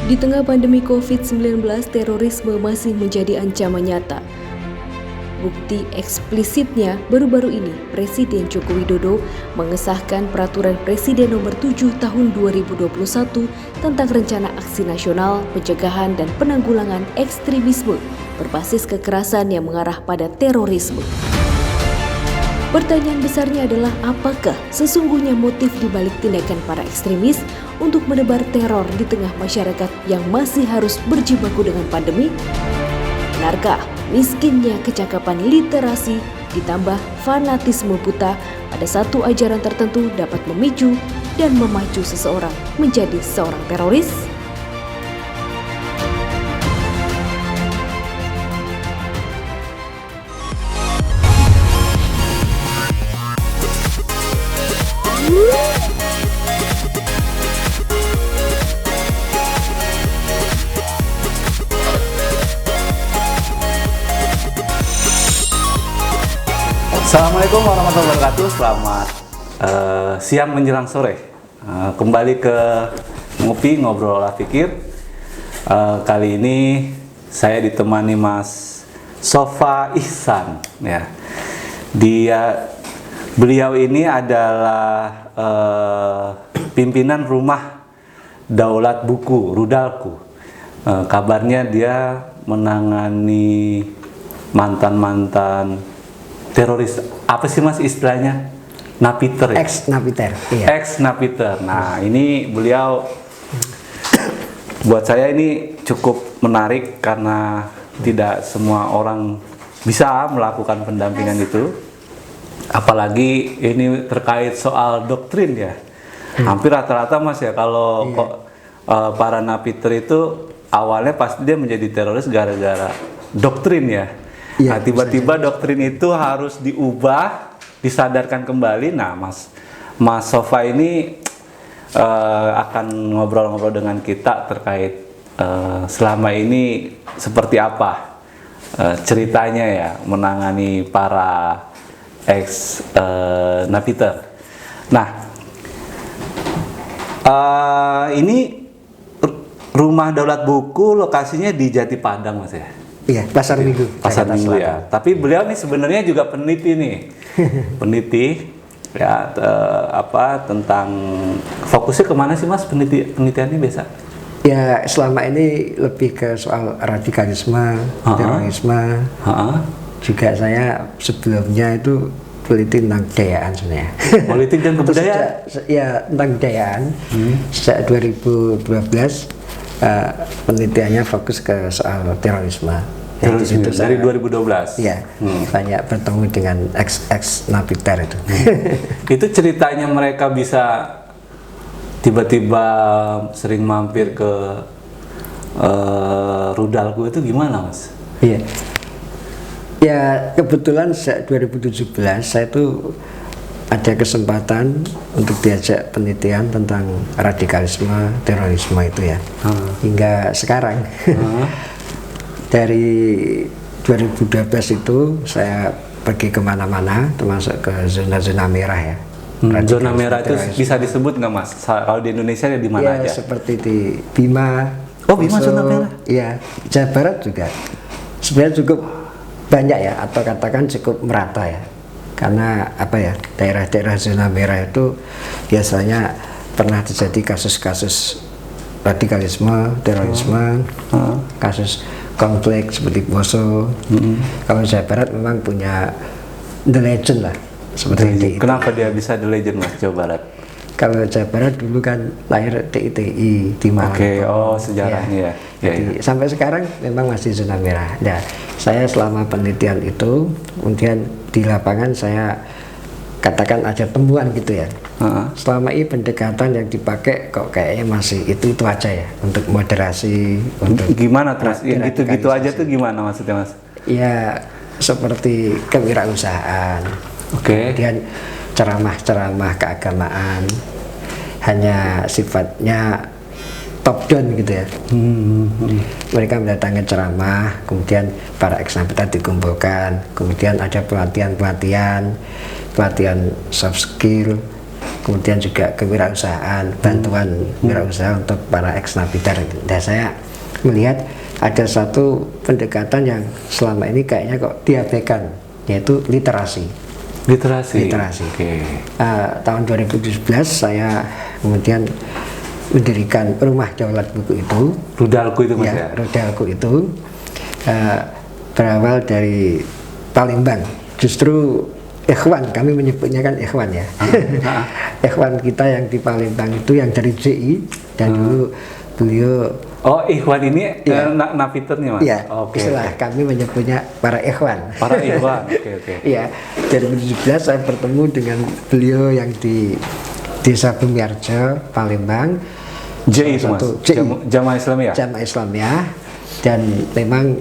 Di tengah pandemi COVID-19, terorisme masih menjadi ancaman nyata. Bukti eksplisitnya, baru-baru ini Presiden Joko Widodo mengesahkan Peraturan Presiden Nomor 7 Tahun 2021 tentang Rencana Aksi Nasional Pencegahan dan Penanggulangan Ekstremisme berbasis kekerasan yang mengarah pada terorisme. Pertanyaan besarnya adalah apakah sesungguhnya motif dibalik tindakan para ekstremis untuk menebar teror di tengah masyarakat yang masih harus berjibaku dengan pandemi? Benarkah miskinnya kecakapan literasi ditambah fanatisme buta pada satu ajaran tertentu dapat memicu dan memacu seseorang menjadi seorang teroris? Assalamualaikum warahmatullahi wabarakatuh. Selamat siang menjelang sore. Kembali ke Ngopi Ngobrol Olah Pikir. Kali ini saya ditemani Mas Sofa Ihsan. Ya, beliau ini adalah pimpinan Rumah Daulat Buku Rudalku. Kabarnya dia menangani mantan-mantan teroris. Apa sih Mas istilahnya? Napiter ya? Ex-napiter, iya. Ex-napiter. Nah, ini beliau buat saya ini cukup menarik karena tidak semua orang bisa melakukan pendampingan itu. Apalagi ini terkait soal doktrin ya. Hampir rata-rata Mas ya, kalau para napiter itu awalnya pasti dia menjadi teroris gara-gara doktrin ya. Ya, nah, tiba-tiba doktrin itu harus diubah, disadarkan kembali. Nah, Mas Sofa ini akan ngobrol-ngobrol dengan kita terkait selama ini seperti apa ceritanya ya menangani para ex napiter. Nah, ini Rumah Daulat Buku lokasinya di Jati Padang Mas ya? Iya, Pasar Minggu. Pasar Minggu ya. Tapi beliau nih sebenarnya juga peneliti nih. Peneliti ya tentang fokusnya kemana sih Mas penelitiannya biasa? Ya, selama ini lebih ke soal radikalisme, terorisme. Juga saya sebelumnya itu peneliti tentang kebudayaan sebenarnya. Politik dan kebudayaan? Ya, tentang kebudayaan. Sejak 2012 penelitiannya fokus ke soal terorisme. Terorisme dari 2012. Iya, banyak bertemu dengan ex napiter itu. Itu ceritanya mereka bisa tiba-tiba sering mampir ke Rudalku itu gimana Mas? Iya. Ya kebetulan sejak 2017 saya itu ada kesempatan untuk diajak penelitian tentang radikalisme, terorisme itu ya. Hingga sekarang. Dari 2012 itu saya pergi kemana-mana, termasuk ke zona-zona merah ya. Zona merah itu bisa disebut nggak Mas? Kalau di Indonesia ya di mana aja? Seperti di Bima. Oh, Bima zona merah? Iya, Jawa Barat juga. Sebenarnya cukup banyak ya, atau katakan cukup merata ya. Karena apa ya, daerah-daerah zona merah itu biasanya pernah terjadi kasus-kasus radikalisme, terorisme, kasus konflik seperti Poso. Kalau Jawa Barat memang punya the legend lah seperti itu. Kenapa dia bisa the legend Mas Jawa Barat? Kalau Jawa Barat dulu kan lahir TITI di Malang. Oke, sejarahnya ya. Jadi sampai sekarang memang masih zona merah. Nah, saya selama penelitian itu, kemudian di lapangan saya katakan ada temuan gitu ya. Selama ini pendekatan yang dipakai kok kayaknya masih itu aja ya, untuk moderasi, untuk gimana terus yang gitu-gitu aja tuh gimana maksudnya Mas? Ya seperti kewirausahaan. Kemudian ceramah-ceramah keagamaan hanya sifatnya top down gitu ya. Mereka mendatangi ceramah, kemudian para ex-napiter dikumpulkan, kemudian ada pelatihan soft skill, kemudian juga kewirausahaan, bantuan wirausaha untuk para ex-napiter. Dan saya melihat ada satu pendekatan yang selama ini kayaknya kok diabaikan, yaitu literasi. Literasi. Oke. Tahun 2017 saya kemudian mendirikan Rumah Daulat Buku itu. Rudalku itu Mas ya? Rudalku itu berawal dari Palembang. Justru ikhwan, kami menyebutnya kan ikhwan ya. Ikhwan kita yang di Palembang itu yang dari JI, dan dulu beliau. Oh, ikhwan ini napiternya Mas? Iya, istilah kami menyebutnya para ikhwan. Para ikhwan, oke. Iya, 2017 saya bertemu dengan beliau yang di Desa Bumiarjo, Palembang. JI itu Mas? Jamaah Islamiyah? Jamaah Islamiyah, dan memang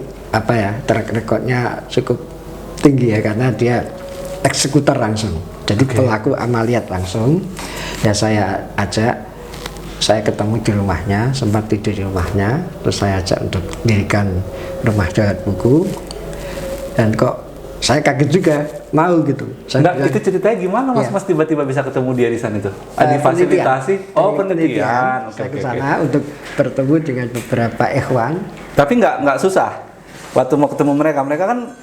track recordnya cukup tinggi ya, karena dia eksekutor langsung, jadi pelaku amaliyat langsung. Ya saya ajak, saya ketemu di rumahnya, sempat tidur di rumahnya, terus saya ajak untuk mendirikan Rumah Daulat Buku, dan kok saya kaget juga mau gitu. Nah, itu ceritanya gimana Mas? Mas tiba-tiba bisa ketemu dia di sana itu? Difasilitasi? Penelitian. Saya ke sana untuk bertemu dengan beberapa ikhwan. Tapi nggak susah waktu mau ketemu mereka kan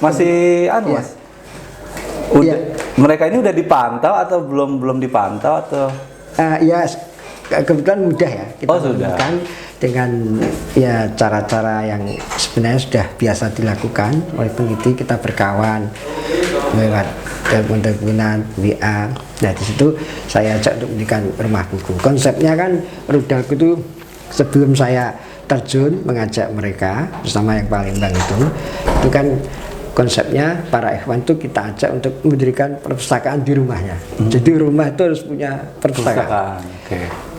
masih Mas? Mereka ini udah dipantau atau belum dipantau atau? Ya kebetulan mudah ya, kita menemukan dengan ya cara-cara yang sebenarnya sudah biasa dilakukan oleh peneliti. Kita berkawan lewat telepon-teleponan, WA. Nah di situ saya ajak untuk mendirikan rumah buku. Konsepnya kan Rudalku itu sebelum saya terjun mengajak mereka bersama yang Palembang itu kan konsepnya para ikhwan itu kita ajak untuk mendirikan perpustakaan di rumahnya. Jadi rumah itu harus punya perpustakaan.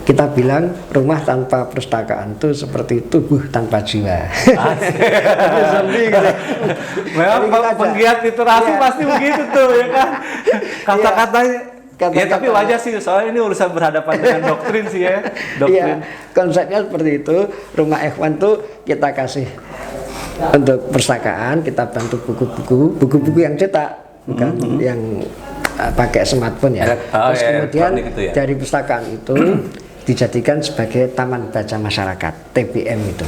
Kita bilang rumah tanpa perpustakaan itu seperti tubuh tanpa jiwa. Memang penggiat literasi pasti begitu tuh ya kan. Kata-katanya. Ya tapi wajar sih, soalnya ini urusan berhadapan dengan doktrin sih ya. Doktrin. Konsepnya seperti itu. Rumah ikhwan tuh kita kasih untuk perpustakaan, kita bantu buku-buku yang cetak, bukan yang pakai smartphone ya. Terus kemudian dari perpustakaan itu dijadikan sebagai taman baca masyarakat, TBM itu.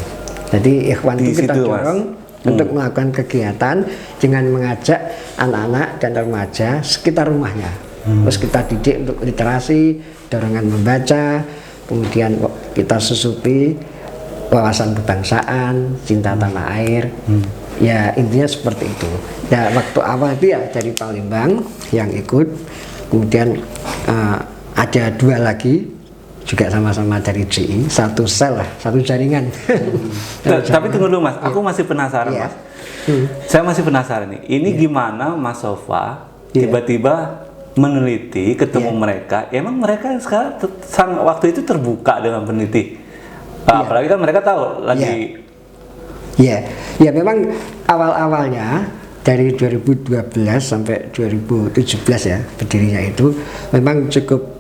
Jadi ikhwan itu kita dorong untuk melakukan kegiatan dengan mengajak anak-anak dan remaja sekitar rumahnya. Terus kita didik untuk literasi, dorongan membaca, kemudian kita susupi wawasan kebangsaan, cinta tanah air. Ya intinya seperti itu. Ya waktu awal itu ya dari Palembang yang ikut, kemudian ada 2 lagi juga sama-sama dari JI, satu sel lah, satu jaringan. Tapi tunggu dulu Mas, aku masih penasaran Mas. Saya masih penasaran nih. Ini gimana Mas Sofa tiba-tiba meneliti, ketemu mereka? Emang mereka sekarang waktu itu terbuka dengan peneliti? Apalagi kan mereka tahu lagi. Ya memang awal-awalnya dari 2012 sampai 2017 ya berdirinya itu memang cukup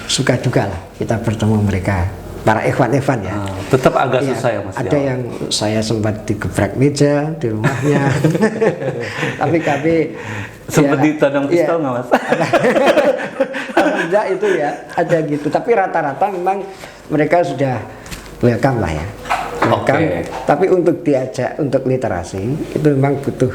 suka duka lah kita bertemu mereka, para ikhwan-ikhwan ya. Tetap agak susah ya Mas. Ada yang saya sempat digebrak meja di rumahnya. Tapi kami sempat ditodong pistol nggak Mas? Tidak itu ya, ada gitu. Tapi rata-rata memang mereka sudah welcome lah ya. Tapi untuk diajak untuk literasi itu memang butuh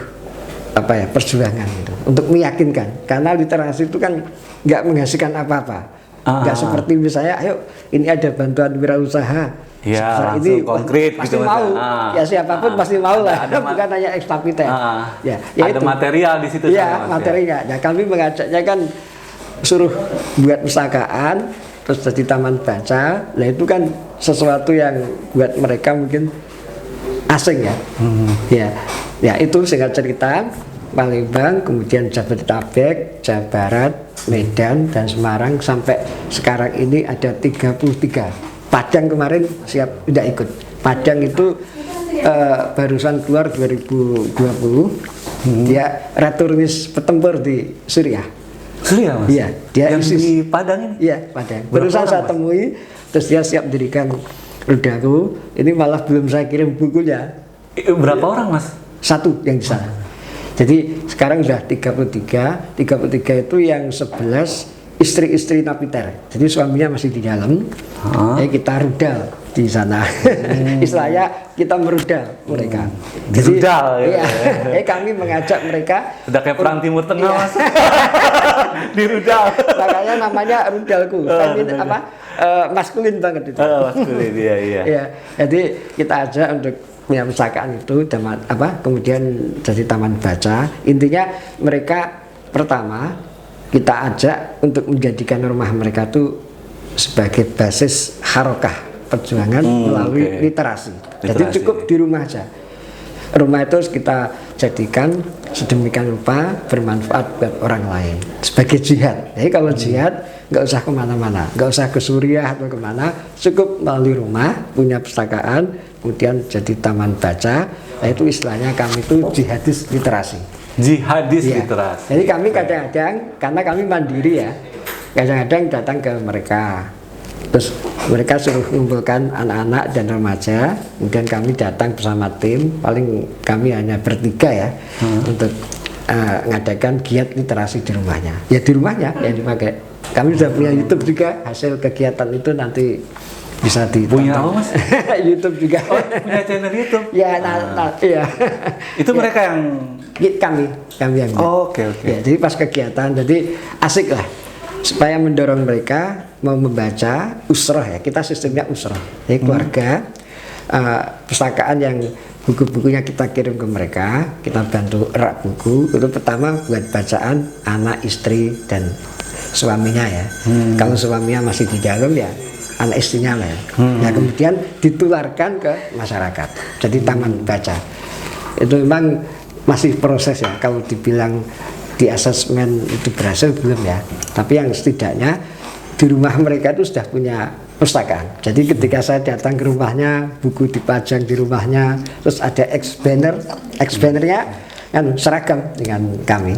perjuangan gitu, untuk meyakinkan, karena literasi itu kan nggak menghasilkan apa-apa, nggak seperti misalnya ayo ini ada bantuan wirausaha ya, ini konkret pasti gitu mau ya, siapapun pasti mau lah, bukan hanya ekstapiter. Ya ada itu material di situ ya, materinya. Nah kami mengajaknya kan suruh buat pustakaan terus jadi taman baca. Nah itu kan sesuatu yang buat mereka mungkin asing ya. Ya itu singkat cerita, Palembang, kemudian Jabodetabek, Jawa Barat, Medan, dan Semarang, sampai sekarang ini ada 33. Padang kemarin siap tidak ikut. Padang itu barusan keluar 2020. Dia returnis petempur di Suriah. Suriah Mas? Iya, dia yang di Padang ini? Iya, Padang. Barusan saya temui, terus dia siap mendirikan Rudalku. Ini malah belum saya kirim bukunya. Berapa orang Mas? 1 yang di sana. Jadi sekarang sudah 33 itu yang 11 istri-istri Napiter. Jadi suaminya masih di dalam, kita rudal di sana. Istilahnya kita merudal mereka. Dirudal iya, kami mengajak mereka. Udah kayak perang Timur Tengah Mas. Dirudal. Makanya namanya rudalku. Maskulin banget itu. Maskulin, iya. Iya, jadi kita ajak untuk punya pustakaan itu, kemudian jadi taman baca. Intinya mereka pertama kita ajak untuk menjadikan rumah mereka tuh sebagai basis harokah perjuangan melalui literasi. Jadi cukup di rumah aja. Rumah itu kita jadikan sedemikian rupa bermanfaat buat orang lain sebagai jihad. Jadi kalau jihad nggak usah kemana-mana, nggak usah ke Suriah atau kemana, cukup melalui rumah punya pustakaan, kemudian jadi taman baca. Nah, itu istilahnya kami itu jihadis literasi. Jihadis literasi. Jadi kami kadang-kadang karena kami mandiri ya, kadang-kadang datang ke mereka. Terus mereka suruh mengumpulkan anak-anak dan remaja, kemudian kami datang bersama tim, paling kami hanya bertiga ya, untuk mengadakan giat literasi di rumahnya. Ya di rumahnya yang dipakai. Kami sudah punya YouTube juga, hasil kegiatan itu nanti bisa ditonton. Punya apa Mas? YouTube juga. Oh, punya channel YouTube? Ya, iya. Itu mereka yang kami yang oke. Ya, jadi pas kegiatan, jadi asik lah. Supaya mendorong mereka mau membaca usroh ya, kita sistemnya usroh. Jadi keluarga, pustakaan yang buku-bukunya kita kirim ke mereka, kita bantu rak buku. Itu pertama buat bacaan anak, istri dan suaminya ya. Kalau suaminya masih di dalam ya anak istrinya lah. Nah kemudian ditularkan ke masyarakat. Jadi taman baca itu memang masih proses ya. Kalau dibilang di asesmen itu berhasil belum ya, tapi yang setidaknya di rumah mereka itu sudah punya pustakaan. Jadi ketika saya datang ke rumahnya, buku dipajang di rumahnya, terus ada ex-bannernya kan seragam dengan kami.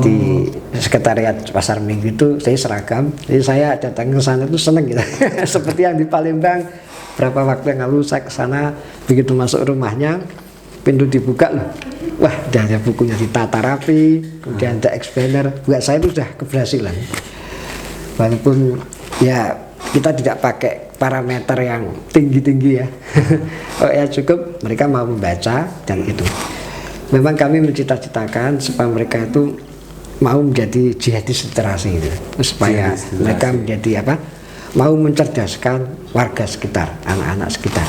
Di sekretariat Pasar Minggu itu saya seragam, jadi saya datang ke sana itu seneng gitu. Seperti yang di Palembang berapa waktu yang lalu saya ke sana, begitu masuk rumahnya pintu dibuka loh, wah udah ada bukunya ditata rapi, kemudian ada ex-banner. Buat saya itu sudah keberhasilan, walaupun ya kita tidak pakai parameter yang tinggi-tinggi ya. Oh ya cukup mereka mau membaca dan itu. Memang kami mencita-citakan supaya mereka itu mau menjadi jihadis literasi itu, supaya mereka menjadi apa? Mau mencerdaskan warga sekitar, anak-anak sekitar.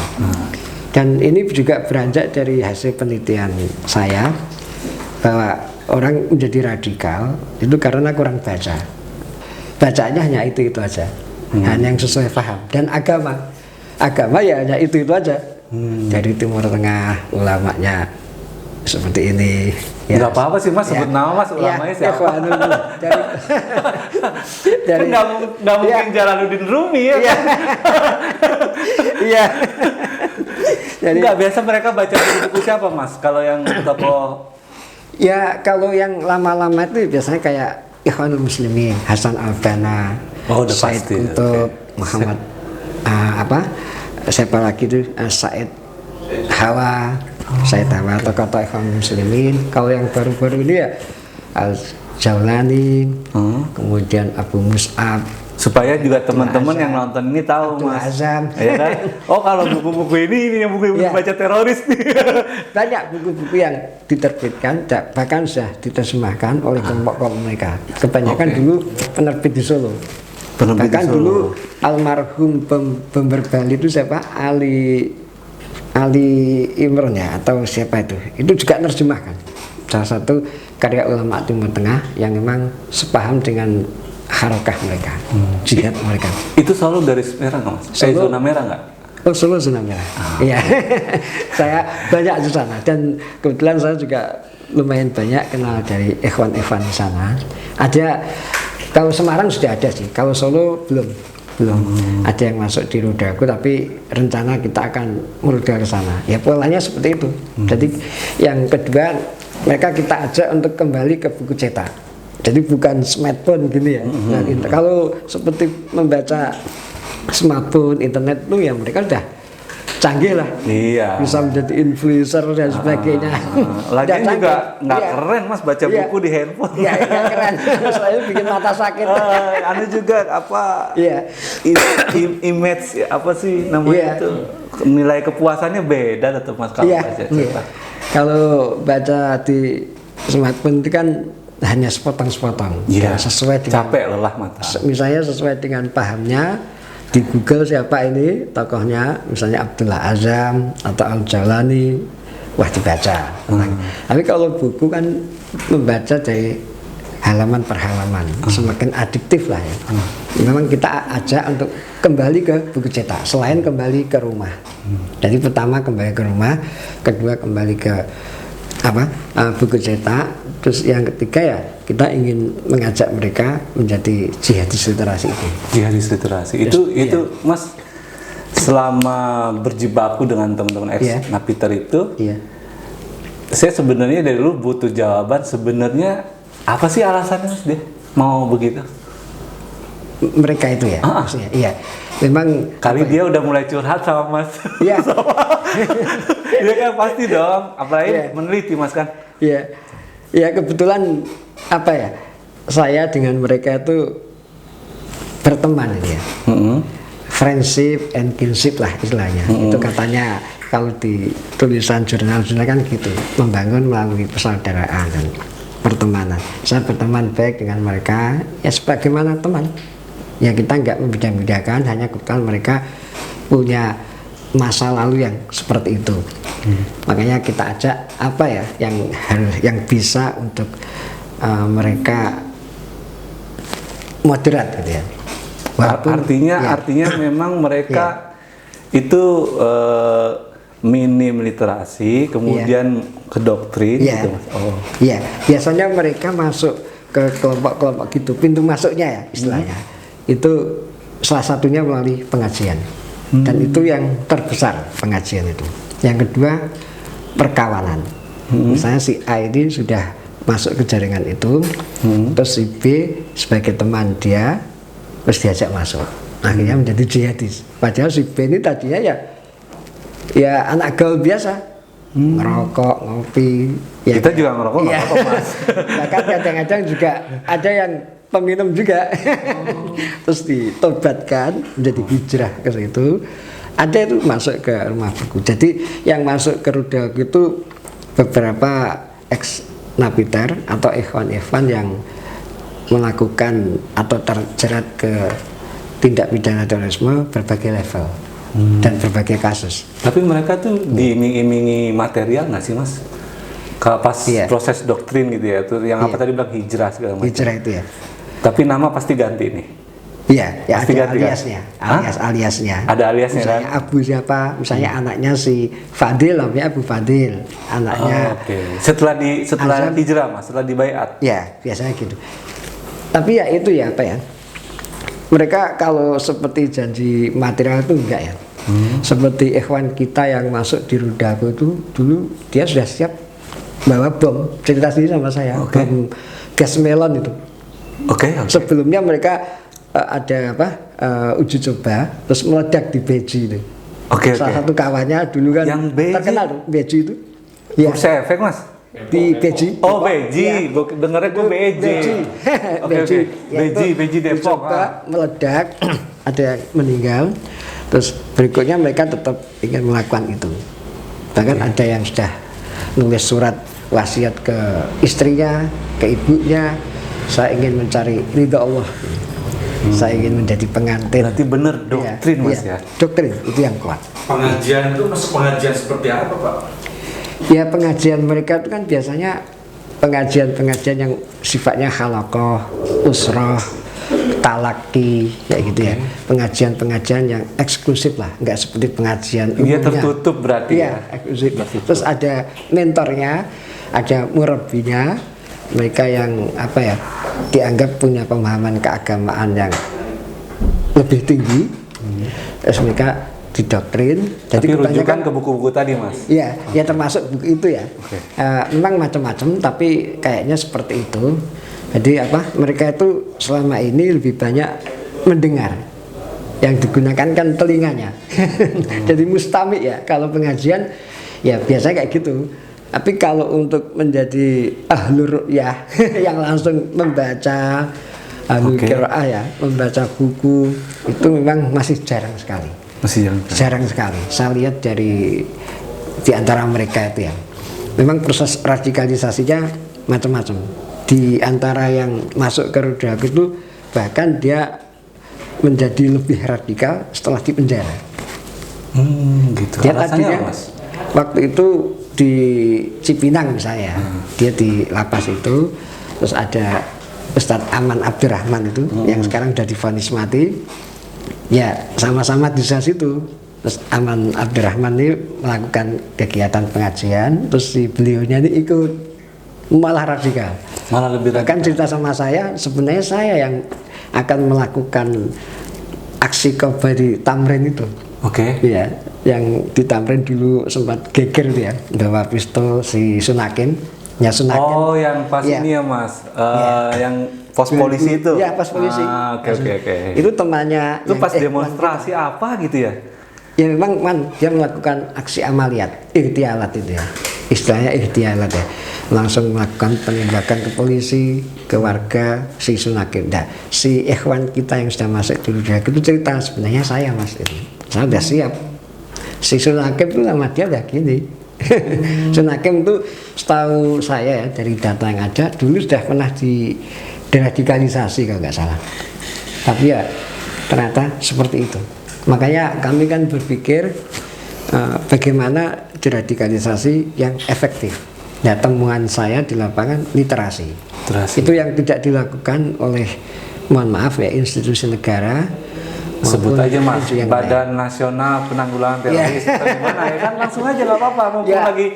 Dan ini juga beranjak dari hasil penelitian saya bahwa orang menjadi radikal itu karena kurang baca. Bacaannya hanya itu aja, hanya yang sesuai paham. Dan agama ya hanya itu aja. Dari Timur Tengah ulamanya seperti ini. Ya. Nggak apa-apa sih Mas, sebut nama Mas, ulamanya siapa? Dari nggak mungkin Jalaluddin Rumi ya. Iya. Jadi nggak biasa mereka baca buku siapa Mas? Kalau yang tokoh? Ya kalau yang lama-lama itu biasanya kayak Ikhwanul Muslimin, Hasan Al-Banna, Said Kutub, Muhammad siapa lagi itu Said Hawa, tokoh-tokoh Ikhwanul Muslimin. Kalau yang baru-baru ini ya Al-Jaulani, kemudian Abu Mus'ab. Supaya juga teman-teman yang nonton ini tahu Abdul Mas. Azam. Ya kan? Oh kalau buku-buku ini yang buku-buku baca teroris nih. Banyak buku-buku yang diterbitkan, bahkan sudah diterjemahkan oleh kelompok-kelompok mereka. Kebanyakan dulu penerbit di Solo. Bahkan dulu almarhum Pember Bali itu siapa? Ali Imron ya atau siapa itu juga nerjemahkan. Salah satu karya ulama Timur Tengah yang memang sepaham dengan harokah mereka, jihad mereka. Itu selalu garis merah nggak Mas? Zona merah nggak? Oh Solo zona merah. Iya. Saya banyak di sana dan kebetulan saya juga lumayan banyak kenal dari ikhwan-ikhwan di sana. Ada, kalau Semarang sudah ada sih, kalau Solo belum. Ada yang masuk di rodaku, tapi rencana kita akan merudal ke sana. Ya polanya seperti itu. Jadi yang kedua mereka kita ajak untuk kembali ke buku cetak. Jadi bukan smartphone gini ya. Nah, kalau seperti membaca smartphone, internet itu ya mereka sudah canggih lah. Iya. Bisa menjadi influencer dan sebagainya. Lagian Udah juga canggih. nggak Iya. keren mas baca Iya. buku di handphone. Iya, keren. Soalnya bikin mata sakit. Anu juga apa? Iya. Image apa sih namanya Iya. itu? Nilai kepuasannya beda tetap mas kalau Iya. baca. Iya. Kalau baca di smartphone itu kan hanya sepotong-sepotong. Iya. Dan sesuai dengan Capek lelah mata. misalnya sesuai dengan pahamnya. Di Google siapa ini tokohnya, misalnya Abdullah Azam atau Al-Jalani, wah dibaca. Tapi kalau buku kan membaca dari halaman per halaman, semakin adiktif lah ya. Memang kita ajak untuk kembali ke buku cetak, selain kembali ke rumah. Jadi pertama kembali ke rumah, kedua kembali ke buku cetak, terus yang ketiga ya kita ingin mengajak mereka menjadi jihadis literasi itu. Jihadis literasi itu mas selama berjibaku dengan teman-teman ex Napiter itu, saya sebenarnya dari dulu butuh jawaban sebenarnya apa sih alasannya mas dia mau begitu? Mereka itu ya, maksudnya, iya. Memang kali dia udah mulai curhat sama mas. Iya. Dia kan pasti dong, apalagi meneliti mas kan. Iya. Ya kebetulan saya dengan mereka itu berteman ya. Friendship and kinship lah istilahnya. Itu katanya kalau di tulisan jurnal-jurnal kan gitu, membangun melalui persaudaraan dan pertemanan. Saya berteman baik dengan mereka ya sebagaimana teman. Ya kita nggak membeda-bedakan, hanya kebetulan mereka punya masa lalu yang seperti itu. Makanya kita ajak yang bisa untuk mereka moderat gitu ya. Artinya memang mereka itu minim literasi, kemudian ke doktrin gitu mas. Iya, biasanya mereka masuk ke kelompok-kelompok gitu, pintu masuknya ya istilahnya. Itu salah satunya melalui pengajian. Dan itu yang terbesar pengajian itu. Yang kedua perkawanan. Misalnya si A ini sudah masuk ke jaringan itu, terus si B sebagai teman dia, terus diajak masuk. Akhirnya menjadi jihadis. Padahal si B ini tadinya ya anak gaul biasa, ngerokok, ngopi. Ya, kita juga ngerokok nggak apa-apa mas. Bahkan kadang-kadang juga ada yang peminum juga. Terus ditobatkan menjadi hijrah ke situ. Ada itu masuk ke rumah buku. Jadi yang masuk ke Rudal itu beberapa ex Napiter atau ikhwan-ikhwan yang melakukan atau terjerat ke tindak pidana terorisme berbagai level dan berbagai kasus. Tapi mereka tuh diiming-imingi material nggak sih mas? Kalau pas proses doktrin gitu ya, tuh yang apa tadi bilang hijrah segala macam. Hijrah itu ya. Tapi nama pasti ganti nih. Iya, ya pasti ada ganti, aliasnya, aliasnya. Ada aliasnya misalnya kan? Abu siapa? Misalnya anaknya si Fadil, namanya Abu Fadil. Anaknya. Setelah hijrah mas, setelah dibaiat. Ya, biasanya gitu. Tapi ya itu ya mereka kalau seperti janji material itu enggak ya. Seperti ikhwan kita yang masuk di Rudako itu dulu dia sudah siap bawa bom. Cerita sendiri sama saya, bom gas melon itu. Sebelumnya mereka ada uji coba terus meledak di Beji itu. Salah satu kawannya dulu kan yang terkenal tuh Beji itu. Ya. Bursa Efek mas. Di Beji. Oh Beji, dengarnya gue Beji. Beji Depok. Meledak, ada yang meninggal. Terus berikutnya mereka tetap ingin melakukan itu. Bahkan ada yang sudah nulis surat wasiat ke istrinya, ke ibunya. Saya ingin mencari ridha Allah. Saya ingin menjadi pengantin. Berarti benar doktrin mas ya? Doktrin itu yang kuat. Pengajian itu masuk pengajian seperti apa pak? Ya pengajian mereka itu kan biasanya pengajian yang sifatnya halaqah, usrah, talaki, kayak gitu ya. Pengajian yang eksklusif lah, nggak seperti pengajian umumnya. Dia tertutup berarti ya? Eksklusif. Terus ada mentornya, ada murabbinya, mereka yang dianggap punya pemahaman keagamaan yang lebih tinggi. Terus mereka didoktrin. Tapi rujukan ke buku-buku tadi mas? Iya, ya termasuk buku itu ya. Memang macam-macam, tapi kayaknya seperti itu. Jadi mereka itu selama ini lebih banyak mendengar yang digunakan kan telinganya. Jadi mustami ya, kalau pengajian ya biasanya kayak gitu. Tapi kalau untuk menjadi ahlur ru'yah yang langsung membaca ahlul qiraah ya, membaca buku itu memang masih jarang sekali. Masih jarang sekali. Saya lihat di antara mereka itu ya. Memang proses radikalisasinya macam-macam. Di antara yang masuk ke Rodaku itu bahkan dia menjadi lebih radikal setelah di penjara. Gitu. Dia Alasannya tadinya apa, Mas? waktu itu di Cipinang misalnya, dia di lapas itu, terus ada Ustadz Aman Abdurrahman itu yang sekarang udah divonis mati, ya sama-sama di situ. Terus Aman Abdurrahman ini melakukan kegiatan pengajian, terus si beliaunya ini ikut, malah radikal. Malah lebih radikal. Bahkan cerita sama saya, sebenarnya saya yang akan melakukan aksi Qobar di Tamrin itu. Ya, yang di Tamrin dulu sempat geger dia, bawa pistol si Sunakin. Ya Sunakin. Oh, yang pas ini ya Mas, yang pos polisi itu. Ya, pos polisi. Oke. Itu temannya. Itu pas demonstrasi apa gitu ya? Ya memang dia melakukan aksi amaliyat, ikhtialat itu ya. Istilahnya ikhtialat ya. Langsung melakukan penembakan ke polisi, ke warga si Sunakin. Nah, si ikhwan kita yang sudah masuk dulu dia itu cerita sebenarnya saya Mas itu. Saya udah siap. Si Sunakim itu nama dia udah gini. Sunakim itu setahu saya ya, dari data yang ada dulu sudah pernah deradikalisasi kalau nggak salah. Tapi ya ternyata seperti itu. Makanya kami kan berpikir bagaimana deradikalisasi yang efektif. Nah, temuan saya di lapangan literasi. Itu yang tidak dilakukan oleh, mohon maaf ya, institusi negara. Sebut aja Mas, Badan lain. Nasional Penanggulangan Teroris atau gimana ya kan, langsung aja nggak apa-apa, mumpung lagi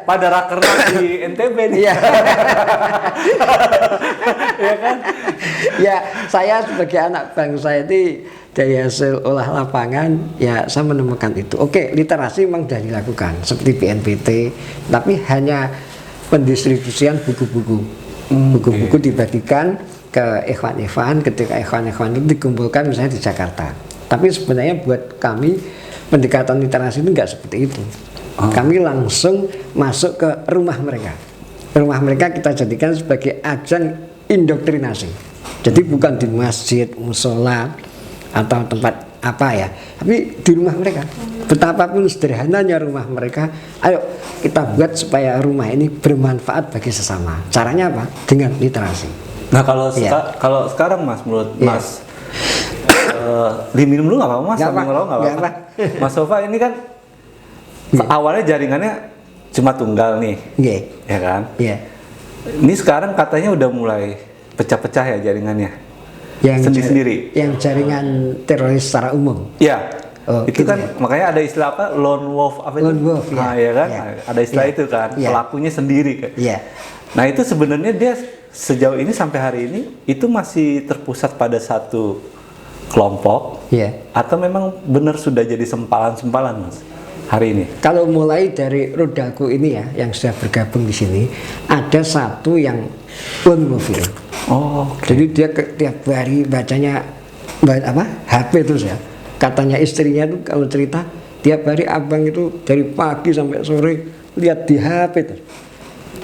pada rakernas di NTB nih. Ya kan? Ya, saya sebagai anak bangsa itu dari hasil olah lapangan ya saya menemukan itu. Oke, literasi memang sudah dilakukan seperti BNPT, tapi hanya pendistribusian buku-buku. Buku-buku dibagikan ke ikhwan-ikhwan, ketika ikhwan-ikhwan itu dikumpulkan misalnya di Jakarta. Tapi sebenarnya buat kami pendekatan literasi itu enggak seperti itu. Kami langsung masuk ke rumah mereka. Rumah mereka kita jadikan sebagai ajang indoktrinasi. Jadi bukan di masjid, musola atau tempat apa ya, tapi di rumah mereka. Betapapun sederhananya rumah mereka, ayo kita buat supaya rumah ini bermanfaat bagi sesama. Caranya apa? Dengan literasi. Nah kalau kalau sekarang Mas, menurut Mas, diminum dulu nggak apa-apa Mas? Sambil ngerokok nggak apa-apa. Mas Sofa ini kan awalnya jaringannya cuma tunggal nih, ya kan? Ini sekarang katanya udah mulai pecah-pecah ya jaringannya, yang sendiri. Yang jaringan teroris secara umum. Ya. Itu kan makanya ada istilah apa, lone wolf apa itu? Lone wolf, ya kan? Ada istilah itu kan, pelakunya sendiri kan. Nah itu sebenarnya dia sejauh ini sampai hari ini itu masih terpusat pada satu kelompok, atau memang benar sudah jadi sempalan-sempalan Mas hari ini? Kalau mulai dari Rodaku ini ya, yang sudah bergabung di sini, ada satu yang lone wolf itu. Jadi dia tiap hari bacanya HP terus ya. Katanya istrinya tuh kalau cerita tiap hari abang itu dari pagi sampai sore lihat di HP terus.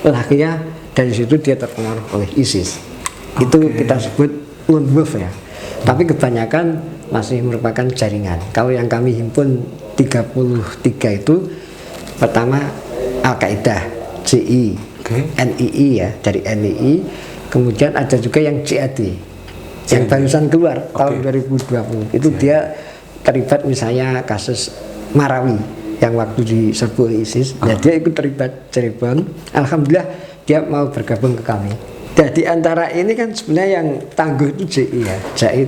Akhirnya dari situ dia terpengaruh oleh ISIS. Itu kita sebut lone wolf ya. Tapi kebanyakan masih merupakan jaringan. Kalau yang kami himpun 33 itu pertama Al-Qaeda, JI, NII ya, dari NII. Kemudian ada juga yang JAD yang barusan keluar tahun 2020. Itu dia terlibat misalnya kasus Marawi yang waktu diserbu oleh ISIS. Nah, dia ikut terlibat Cirebon. Alhamdulillah dia mau bergabung ke kami. Dan di antara ini kan sebenarnya yang tangguh itu JI ya.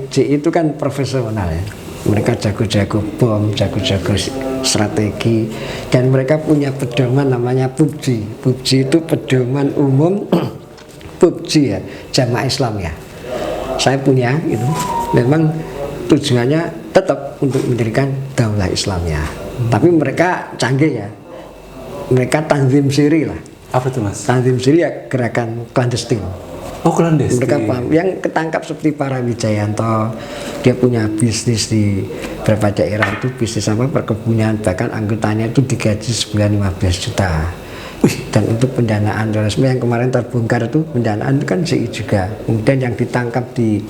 JI itu kan profesional ya. Mereka jago-jago bom, jago-jago strategi, dan mereka punya pedoman namanya PUBG. PUBG itu pedoman umum PUBG ya, Jamaah Islam ya. Saya punya itu. Memang tujuannya tetap untuk mendirikan daulah Islamnya. Tapi mereka canggih ya. Mereka tanzim siri lah. Apa itu Mas? Tanzim siri ya gerakan clandestine. Oh, clandestine. Mereka paham. Yang ketangkap seperti para Wijayanto, dia punya bisnis di beberapa daerah itu, bisnis apa perkebunan, bahkan anggotanya itu digaji sebulan 15 juta. Dan untuk pendanaan terorisme yang kemarin terbongkar itu, pendanaan itu kan CI juga. Kemudian yang ditangkap di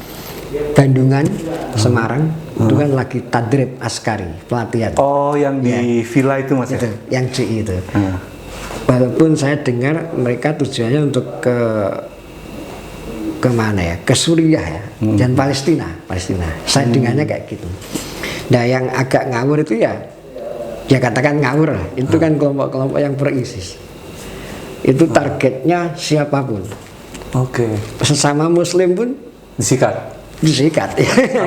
Bandungan, Semarang, itu kan lagi tadrib askari, pelatihan. Oh, yang di villa itu Mas Itu, ya? yang CI itu. Walaupun saya dengar mereka tujuannya untuk ke mana ya? Ke Suriah ya, dan Palestina. Saya dengarnya kayak gitu. Nah, yang agak ngawur itu ya katakan ngawur lah. Itu kan kelompok-kelompok yang pro-ISIS. Itu targetnya siapapun. Oke. Sesama Muslim pun Disikat. disikat.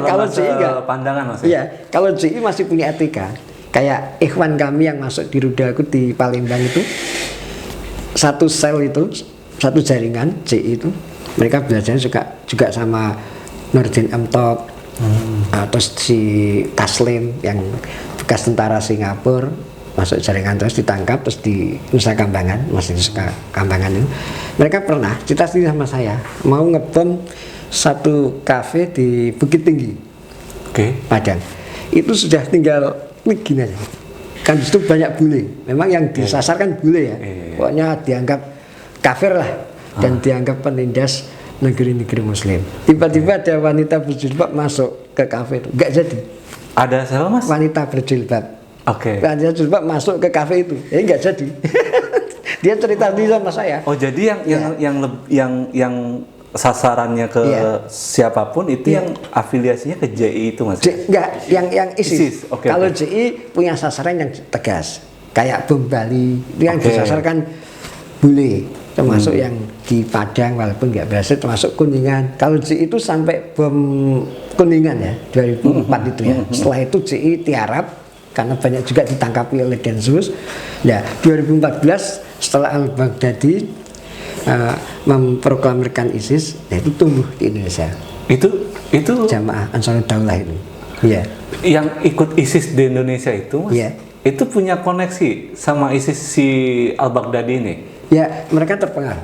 Kalau masuk CI enggak. pandangan Mas. Iya, kalau CI masih punya etika. Kayak ikhwan kami yang masuk di Rudaku di Palembang itu, satu sel itu, satu jaringan CI itu, mereka belajarnya juga sama Nurdin Emtok, terus si Taslim yang bekas tentara Singapura masuk jaringan terus ditangkap terus di Nusa Kambangan, masih Nusa Kambangan itu. Mereka pernah cerita sama saya mau ngebom satu kafe di Bukit Tinggi, Padang. Itu sudah tinggal gini aja. Kan itu banyak bule. Memang yang disasar kan bule ya. Pokoknya dianggap kafir lah dan dianggap penindas negeri-negeri Muslim. Tiba-tiba ada wanita berjilbab masuk ke kafe itu, nggak jadi. Ada siapa Mas? Wanita berjilbab. Wanita berjilbab masuk ke kafe itu, nggak jadi. Dia cerita di sama saya. Oh, jadi yang sasarannya ke siapapun itu yang afiliasinya ke JI itu Mas? Enggak, yang ISIS. Kalau Okay. JI punya sasaran yang tegas, kayak bom Bali itu yang disasarkan bule, termasuk yang di Padang walaupun nggak berhasil, termasuk Kuningan. Kalau JI itu sampai bom Kuningan ya 2004 itu ya. Setelah itu JI tiarap karena banyak juga ditangkapi oleh Densus. Nah 2014 setelah Al-Baghdadi memproklamirkan ISIS, itu tumbuh di Indonesia. Itu Jamaah Ansarud Daulah itu. Iya. Yang ikut ISIS di Indonesia itu Mas? Iya. Itu punya koneksi sama ISIS si Al-Baghdadi ini? Ya, mereka terpengaruh.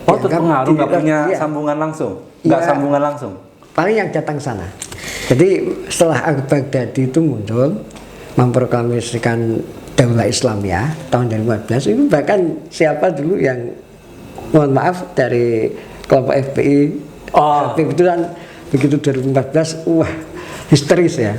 Oh, terpengaruh, nggak punya iya. sambungan langsung? Nggak Iya. sambungan langsung? Paling yang datang sana. Jadi setelah Al-Baghdadi itu muncul memproklamasikan Daulah Islamiyah tahun 2014, itu bahkan siapa dulu yang mohon maaf dari kelompok FPI, kebetulan begitu 2014, wah histeris ya,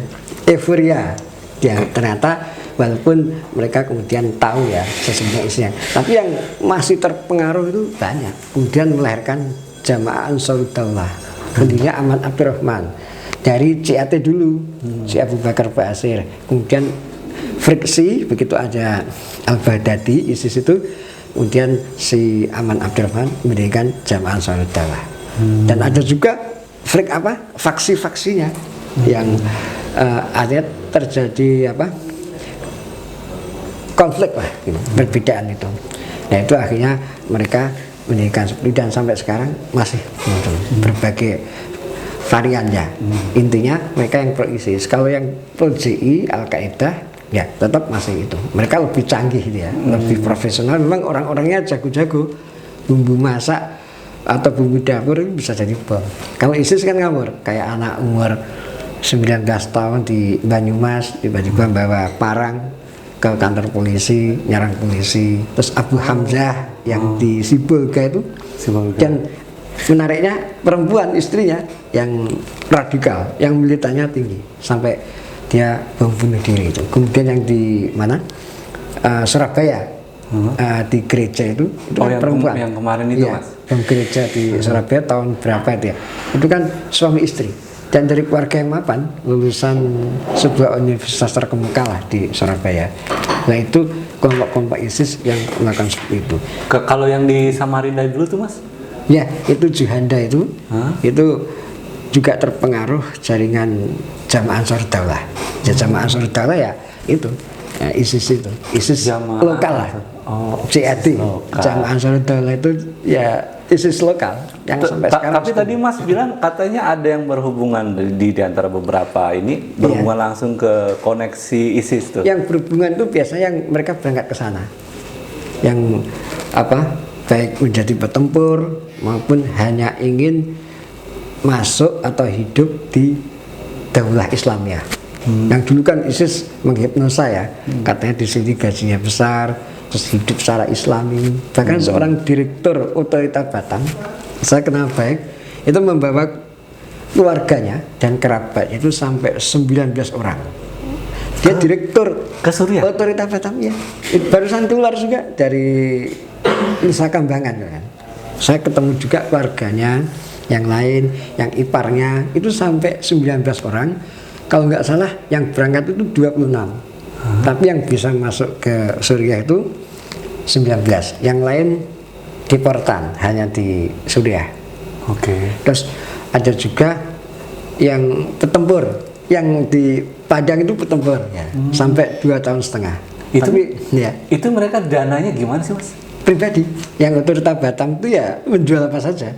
euforia. Ya ternyata walaupun mereka kemudian tahu ya sesungguhnya isinya, tapi yang masih terpengaruh itu banyak. Kemudian melahirkan Jamaah Ansarud Daulah, pendirinya Ahmad Abdurrahman dari CAT dulu, si Abu Bakar Basir. Kemudian friksi begitu ada Al-Baghdadi ISIS itu, kemudian si Aman Abdurrahman mendirikan Jamaah Ansarud Daulah. Dan ada juga faksi-faksinya yang ada terjadi konflik lah gitu, perbedaan itu. Nah itu akhirnya mereka mendirikan seperti, dan sampai sekarang masih muncul berbagai variannya. Intinya mereka yang pro ISIS. Kalau yang pro JI Al-Qaeda ya tetap masih itu. Mereka lebih canggih dia, lebih profesional. Memang orang-orangnya jago-jago, bumbu masak atau bumbu dapur itu bisa jadi bom. Kalau ISIS kan ngawur, kayak anak umur 19 tahun di Banyumas tiba-tiba bawa parang ke kantor polisi, nyerang polisi. Terus Abu Hamzah yang di Sibolga itu, dan menariknya perempuan, istrinya yang radikal, yang militannya tinggi, sampai dia bom bunuh diri itu. Kemudian yang di mana, Surabaya, di gereja itu kan perempuan yang kemarin itu Mas? Bom gereja di Surabaya tahun berapa itu ya, itu kan suami istri dan dari keluarga yang mapan, lulusan sebuah universitas terkemuka lah di Surabaya. Nah itu kelompok-kelompok ISIS yang melakukan seperti itu. Kalau yang di Samarinda dulu tuh Mas? Ya itu Juhanda itu juga terpengaruh jaringan Jamaah Ansarud Daulah. Jamaah Ansarud Daulah ya itu ISIS itu, ISIS lokal lah. CAD, Jamaah Ansarud Daulah itu ya ISIS lokal yang sampai sekarang. Tapi tadi Mas bilang katanya ada yang berhubungan di antara beberapa ini berhubungan langsung ke koneksi ISIS tuh. Yang berhubungan itu biasanya yang mereka berangkat ke sana, yang baik menjadi petempur maupun hanya ingin masuk atau hidup di daulah Islamiyah. Yang dulu kan ISIS menghipnosa ya, katanya di sini gajinya besar, terus hidup secara Islami. Bahkan seorang direktur otorita Batam, saya kenal baik, itu membawa keluarganya dan kerabatnya itu sampai 19 orang. Dia direktur ke Suriah? otorita Batam ya. Barusan keluar juga dari Nusa Kambangan kan. Saya ketemu juga keluarganya, yang lain, yang iparnya itu sampai 19 orang. Kalau nggak salah yang berangkat itu 26. Tapi yang bisa masuk ke Suriah itu 19. Yang lain deportan hanya di Suriah. Oke. Terus ada juga yang petempur, yang di Padang itu petempur ya, sampai 2,5 tahun. Itu Tapi ya itu mereka dananya gimana sih, Mas? pribadi, yang otorita Batam itu ya menjual apa saja.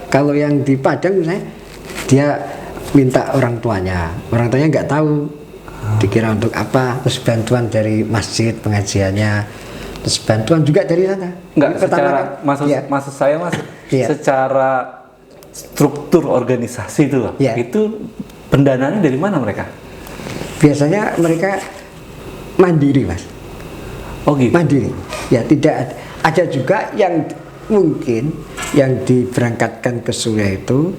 Kalau yang di Padang misalnya dia minta orang tuanya nggak tahu, dikira untuk apa, terus bantuan dari masjid pengajiannya, terus bantuan juga dari sana. Enggak, Pertama secara kan, ya, maksud saya Mas, Iya. secara struktur organisasi itu loh. Iya. Itu pendanaannya dari mana mereka? biasanya mereka mandiri Mas, Oh gitu. mandiri. Ya tidak ada juga yang mungkin yang diberangkatkan ke Suriah itu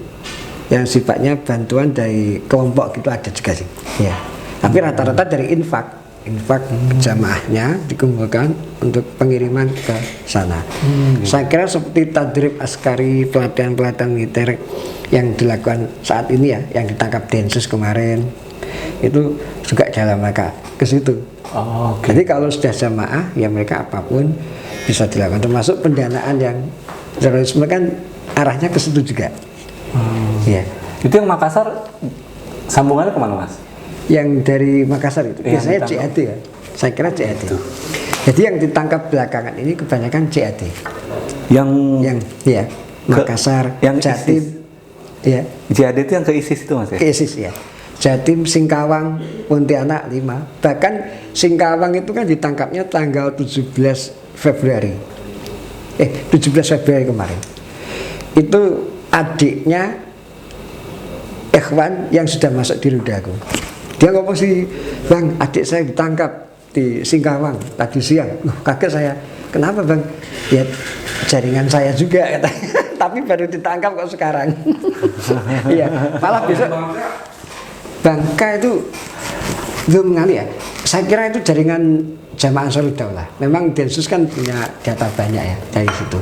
yang sifatnya bantuan dari kelompok gitu, ada juga sih. Ya. Tapi rata-rata dari infak jamaahnya dikumpulkan untuk pengiriman ke sana. Saya kira seperti tadrib askari, pelatihan militer yang dilakukan saat ini ya, yang ditangkap Densus kemarin, itu juga dalam rangka ke situ. Oh, oke. Jadi kalau sudah jamaah ya mereka apapun bisa dilakukan, termasuk pendanaan yang terorisme kan arahnya ke situ juga. Ya. Itu yang Makassar sambungannya kemana, Mas? Yang dari Makassar itu Yang biasanya ditangkap. CAD ya. Saya kira CAD. Jadi yang ditangkap belakangan ini kebanyakan CAD. Yang Ya Makassar, yang Jatim, ISIS. ya jihad itu yang ke ISIS itu, Mas ya? ke ISIS ya. Jatim, Singkawang, Pontianak 5. Bahkan Singkawang itu kan ditangkapnya tanggal 17 Februari. 17 Februari kemarin. Itu adiknya Ikhwan yang sudah masuk di Rudaku. Dia ngomong sih, Bang, adik saya ditangkap di Singkawang tadi siang. Kaget saya. Kenapa Bang? Ya jaringan saya juga katanya. Tapi baru ditangkap kok sekarang. Iya, malah besok Bangka itu belum mengali ya. Saya kira itu jaringan Jamaah Ansarud Daulah. Memang Densus kan punya data banyak ya dari situ.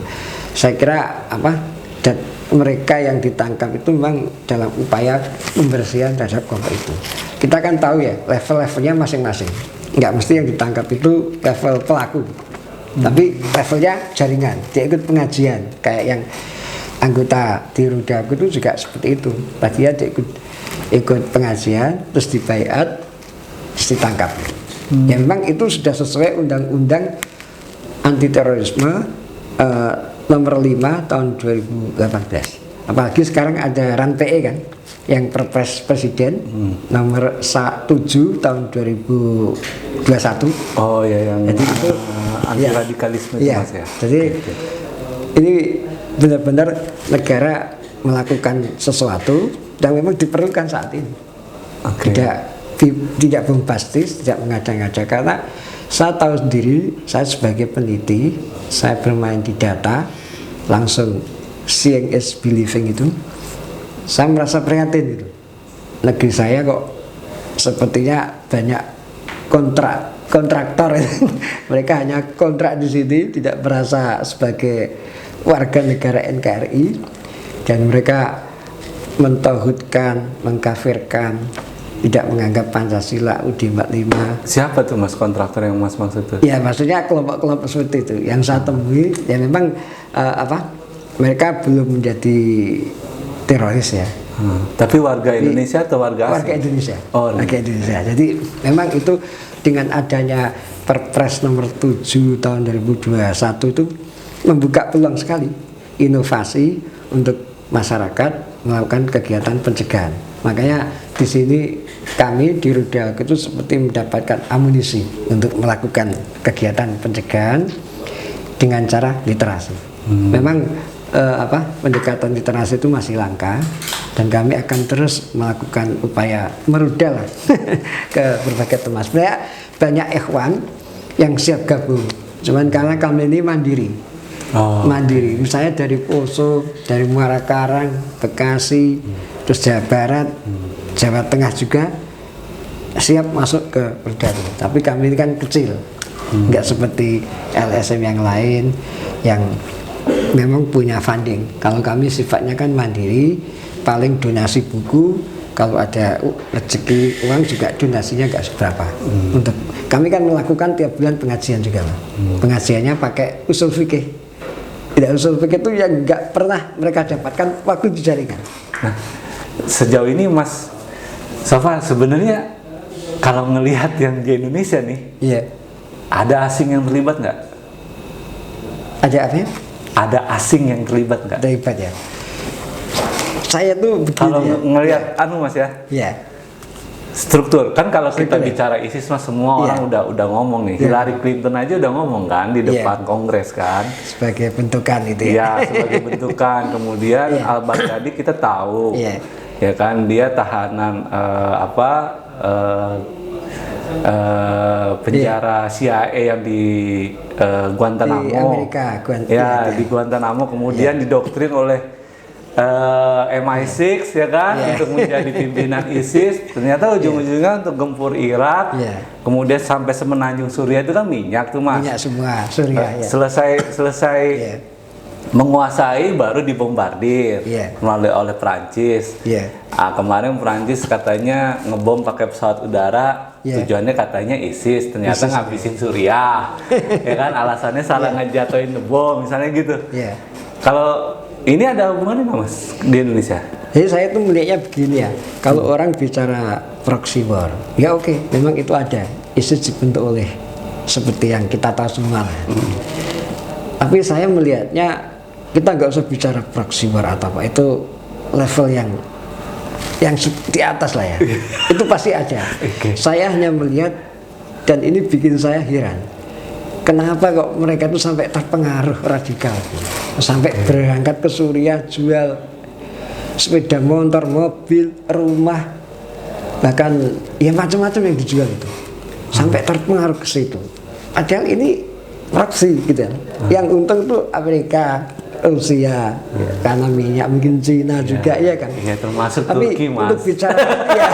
Saya kira mereka yang ditangkap itu memang dalam upaya pembersihan terhadap kelompok itu. Kita kan tahu ya level-levelnya masing-masing. Nggak mesti yang ditangkap itu level pelaku, tapi levelnya jaringan. Dia ikut pengajian, kayak yang anggota di Rudaku itu juga seperti itu. Tadi dia ikut pengajian, terus dibaiat, terus ditangkap. Ya memang itu sudah sesuai undang-undang anti terorisme nomor 5 tahun 2018. Apalagi sekarang ada RAN PE kan, yang Perpres Presiden nomor 7 tahun 2021. Oh ya, yang Jadi itu anti radikalisme itu, ya, Mas ya. jadi ini benar-benar negara melakukan sesuatu yang memang diperlukan saat ini. Oke. Tidak bombastis, tidak mengada-ngada, karena saya tahu sendiri, saya sebagai peneliti, saya bermain di data, langsung seeing is believing itu, saya merasa prihatin itu. Negeri saya kok sepertinya banyak kontraktor mereka hanya kontrak di sini, tidak merasa sebagai warga negara NKRI, dan mereka mentauhidkan, mengkafirkan, tidak menganggap Pancasila UUD 45. Siapa tuh Mas kontraktor yang Mas maksud itu? Ya maksudnya kelompok-kelompok seperti itu yang saya temui, ya memang mereka belum menjadi teroris ya. Tapi warga Indonesia atau warga asing? Warga Indonesia. Oh, warga Indonesia. Jadi memang itu dengan adanya Perpres nomor 7 tahun 2021 itu membuka peluang sekali inovasi untuk masyarakat melakukan kegiatan pencegahan. Makanya di sini kami di Rudaku itu seperti mendapatkan amunisi untuk melakukan kegiatan pencegahan dengan cara literasi. Memang pendekatan literasi itu masih langka, dan kami akan terus melakukan upaya merudal ke berbagai tempat. Sebenarnya banyak ikhwan yang siap gabung, cuman karena kami ini mandiri. Mandiri, misalnya dari Poso, dari Muara Karang, Bekasi, terus Jawa Barat, Jawa Tengah juga siap masuk ke Perdaru. Tapi kami ini kan kecil, nggak seperti LSM yang lain yang memang punya funding. Kalau kami sifatnya kan mandiri, paling donasi buku, kalau ada rezeki uang juga donasinya nggak seberapa. Untuk kami kan melakukan tiap bulan pengajian juga, pengajiannya pakai usul fikih. Tidak, usul fikih itu yang nggak pernah mereka dapatkan waktu di jaringan. Nah, sejauh ini Mas Safa sebenarnya kalau ngelihat yang di Indonesia nih, Iya. ada asing yang terlibat nggak? Ada apa ya? Ada asing yang terlibat nggak? Terlibat ya. Saya tuh begini Kalau ya. ngelihat anu Mas ya, Iya. struktur kan kalau kita Struktur, ya. bicara ISIS Mas semua Iya. orang udah ngomong nih. Iya. Hillary Clinton aja udah ngomong kan di Iya. depan Kongres kan. Sebagai bentukan itu ya. Iya, sebagai bentukan. Kemudian Iya. Al-Baghdadi kita tahu, Iya. ya kan dia tahanan penjara CIA yang di Guantanamo. Di Amerika, Ya, di Guantanamo kemudian didoktrin oleh MI6 ya kan Iya. untuk menjadi pimpinan ISIS. Ternyata ujung-ujungnya untuk gempur Irak. Iya. Kemudian sampai semenanjung Suriah itu kan minyak tuh Mas. Minyak semua, Suriah ya. Selesai Iya. menguasai baru dibombardir Iya. melalui oleh Prancis. Iya. Kemarin Prancis katanya ngebom pakai pesawat udara, Iya. tujuannya katanya ISIS, ternyata ISIS, ngabisin Suriah. Ya kan alasannya salah ngejatuhin bom misalnya gitu. Iya. Kalau ini ada hubungannya nggak Mas di Indonesia? Jadi saya tuh melihatnya begini ya. Kalau orang bicara proxy war, ya oke, memang itu ada. ISIS dibentuk oleh seperti yang kita tahu semua lah. Tapi saya melihatnya kita nggak usah bicara proxy war atau apa, itu level yang di atas lah ya. Itu pasti ada. Oke. Saya hanya melihat, dan ini bikin saya heran. Kenapa kok mereka itu sampai terpengaruh radikal, sampai berangkat ke Suriah, jual sepeda motor, mobil, rumah, bahkan ya macam-macam yang dijual itu, sampai terpengaruh ke situ. Padahal ini proxy gitu ya. Yang untung tuh Amerika, Rusia, karena minyak mungkin Cina juga ya kan. Iya, termasuk Tapi Turki Mas. untuk bicara ya,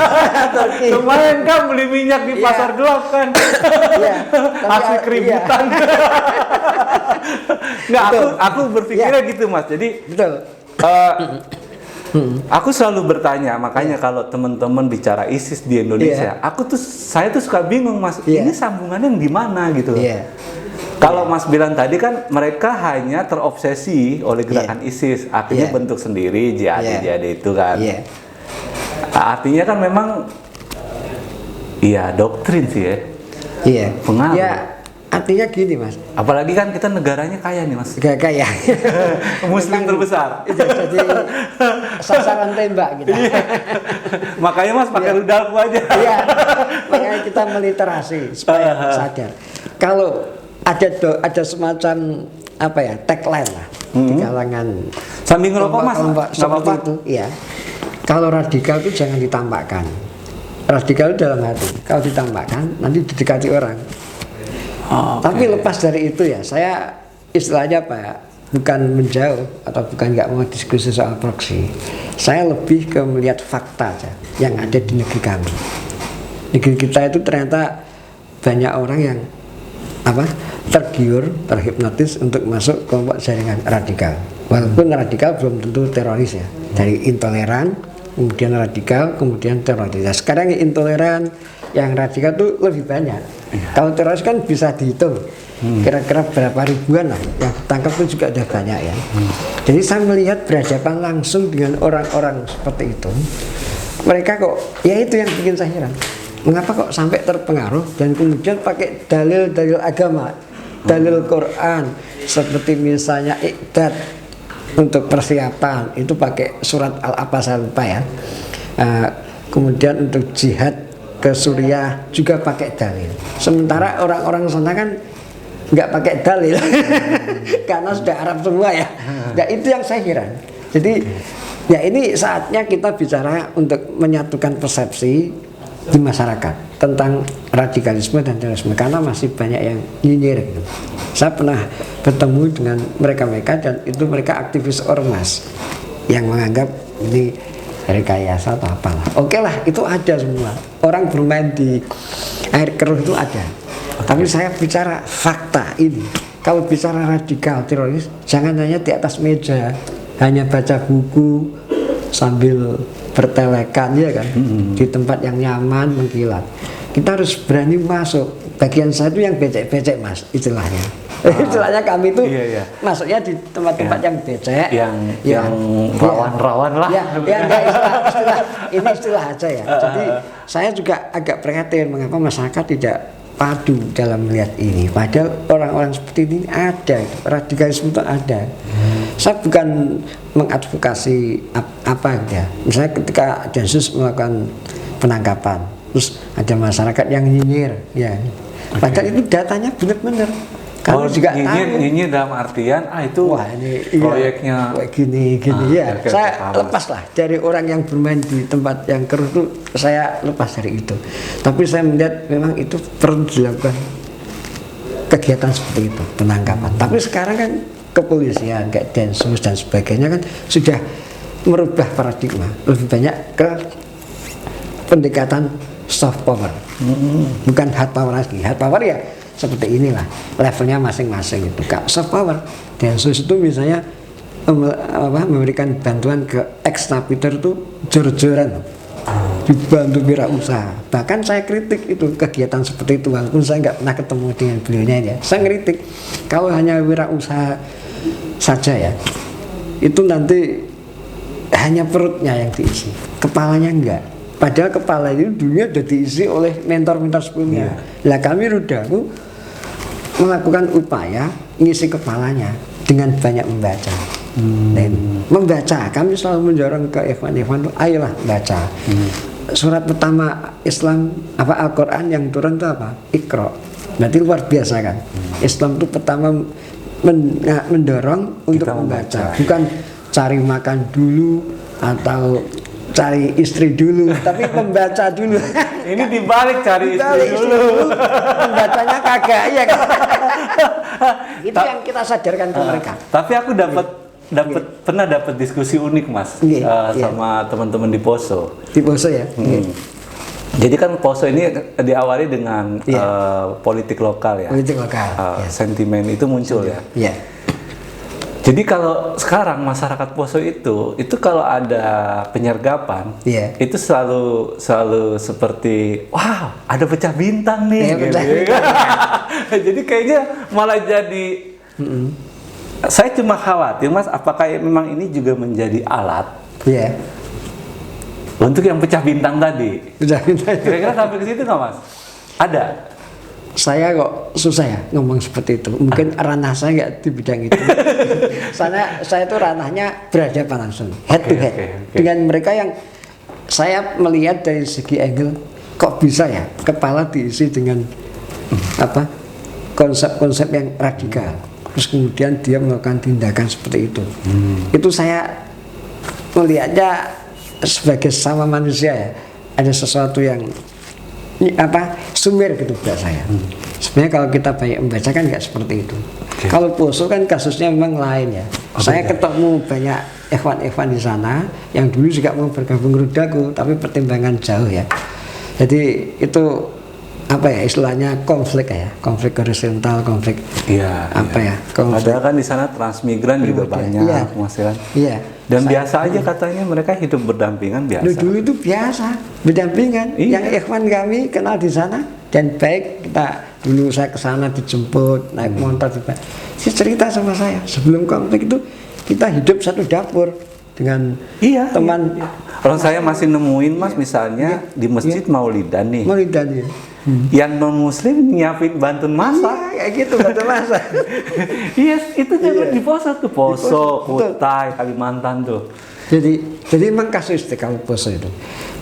Turki. Lumayan kan beli minyak di Iya. pasar gelap kan. Iya, tapi Asli keributan. Nggak, Betul. aku berpikirnya gitu Mas. Jadi Betul. aku selalu bertanya, makanya kalau teman-teman bicara ISIS di Indonesia, saya tuh suka bingung Mas. Iya. Ini sambungannya di mana gitu loh. Iya. Kalau Mas bilang tadi kan mereka hanya terobsesi oleh gerakan ISIS, akhirnya Iya. bentuk sendiri jihad itu kan. Iya. Artinya kan memang iya doktrin sih ya. Iya. Pengaruh. Ya, artinya gini Mas. Apalagi kan kita negaranya kaya nih Mas. Gak kayak Muslim terbesar. Itu jadi sasaran tembak kita. Makanya Mas pakai rudalku aja. Iya, makanya kita meliterasi supaya sadar. Kalau ada semacam apa ya tagline lah di kalangan Sambil ngerokok Mas, kelompok nggak seperti apa-apa. itu. Iya. Kalau radikal itu jangan ditampakkan. Radikal itu dalam hati. Kalau ditampakkan nanti didekati orang. Tapi lepas dari itu ya, saya istilahnya apa? Bukan menjauh atau bukan nggak mau diskusi soal proxy. Saya lebih ke melihat fakta aja yang ada di negeri kami. Negeri kita itu ternyata banyak orang yang tergiur, terhipnotis untuk masuk kelompok jaringan radikal. Walaupun radikal belum tentu teroris ya. Dari intoleran, kemudian radikal, kemudian teroris. Nah, sekarang yang intoleran, yang radikal itu lebih banyak. Kalau teroris kan bisa dihitung. Kira-kira berapa ribuan lah yang tangkap itu juga udah banyak ya. Jadi saya melihat berhadapan langsung dengan orang-orang seperti itu, mereka kok ya itu yang bikin saya heran. Mengapa kok sampai terpengaruh dan kemudian pakai dalil-dalil agama, dalil Quran, seperti misalnya iqdad untuk persiapan itu pakai surat Al-apa saya lupa ya. Kemudian untuk jihad ke Suriah juga pakai dalil. Sementara orang-orang sana kan nggak pakai dalil karena sudah Arab semua ya. Nah itu yang saya heran. Jadi ya ini saatnya kita bicara untuk menyatukan persepsi di masyarakat tentang radikalisme dan terorisme karena masih banyak yang nyinyir gitu. Saya pernah bertemu dengan mereka dan itu mereka aktivis ormas yang menganggap ini rekayasa atau apalah. Oke lah, itu ada semua. Orang bermain di air keruh itu ada. Tapi saya bicara fakta ini. Kalau bicara radikal teroris, jangan hanya di atas meja, hanya baca buku sambil bertelekan ya kan, di tempat yang nyaman mengkilat. Kita harus berani masuk. Bagian saya itu yang becek-becek mas, istilahnya. Istilahnya kami itu masuknya di tempat-tempat yang becek, yang rawan-rawan lah. Ini istilah aja ya. Jadi saya juga agak prihatin mengapa masyarakat tidak padu dalam melihat ini. Padahal orang-orang seperti ini ada, radikalisme itu ada. Saya bukan mengadvokasi apa ya. Misalnya ketika Densus melakukan penangkapan, terus ada masyarakat yang nyinyir, ya. Padahal itu datanya benar-benar. Kamu juga nyinyir dalam artian itu wah ini proyeknya gini ya. Saya lepas lah dari orang yang bermain di tempat yang keruh itu, saya lepas dari itu. Tapi saya melihat memang itu perlu dilakukan kegiatan seperti itu, penangkapan. Tapi sekarang kan kepolisian kayak Densus dan sebagainya kan sudah merubah paradigma, lebih banyak ke pendekatan soft power, bukan hard power lagi. Hard power ya seperti inilah levelnya masing-masing itu. Kak soft power Densus itu misalnya memberikan bantuan ke ex-napiter itu jor-joran, dibantu wirausaha. Bahkan saya kritik itu kegiatan seperti itu, walaupun saya nggak pernah ketemu dengan beliaunya ya. Saya kritik kalau hanya wirausaha saja ya, itu nanti hanya perutnya yang diisi, kepalanya enggak. Padahal kepala itu dunia sudah diisi oleh mentor-mentor sebelumnya. Lah kami Rudaku melakukan upaya ngisi kepalanya dengan banyak membaca. Dan membaca, kami selalu mendorong ke Ikhwan itu, ayolah baca. Surat pertama Islam Al-Quran yang turun itu apa? Iqra. Berarti luar biasa kan. Islam itu pertama mendorong untuk membaca, bukan cari makan dulu atau cari istri dulu, tapi membaca dulu. Ini dibalik cari istri dulu. Membacanya kagak ya kan. Itu yang kita sadarkan ke mereka. Tapi aku pernah dapat diskusi unik mas sama teman-teman di Poso. Di Poso ya. Jadi kan Poso ini diawali dengan politik lokal ya. Politik lokal. Sentimen itu muncul ya. Iya. Jadi kalau sekarang masyarakat Poso itu kalau ada penyergapan, itu selalu seperti, wow, ada pecah bintang nih. Gitu. Jadi kayaknya malah jadi, saya cuma khawatir mas, apakah memang ini juga menjadi alat untuk yang pecah bintang tadi? Kira-kira sampai ke situ nggak mas? Ada? Saya kok susah ya ngomong seperti itu. Mungkin ranah saya nggak di bidang itu. Saya itu ranahnya berhadapan langsung, head to head dengan mereka yang saya melihat dari segi angle, kok bisa ya kepala diisi dengan konsep-konsep yang radikal. Terus kemudian dia melakukan tindakan seperti itu. Itu saya melihatnya sebagai sama manusia ya. Ada sesuatu yang sumir gitu buat saya. Sebenarnya kalau kita banyak membaca kan nggak seperti itu. Kalau Poso kan kasusnya memang lain ya. Saya ketemu banyak ikhwan di sana yang dulu juga mau bergabung Rudaku, tapi pertimbangan jauh ya. Jadi itu istilahnya konflik horizontal, konflik Padahal kan di sana transmigran juga banyak mas kan. Dan biasa aja katanya mereka hidup berdampingan biasa. Dulu itu biasa berdampingan. Yang ikhwan kami kenal di sana dan baik, dulu saya ke sana dijemput naik motor juga. Dia cerita sama saya sebelum konflik itu kita hidup satu dapur dengan teman. Kalau saya masih nemuin mas misalnya di masjid Maulidan nih. Maulidan ya. Yang non muslim nyiapin bantuan masak kayak gitu, bantuan masak. Itu juga di Poso, Kutai, Kalimantan tuh. Jadi memang kasuistik kalau Poso itu.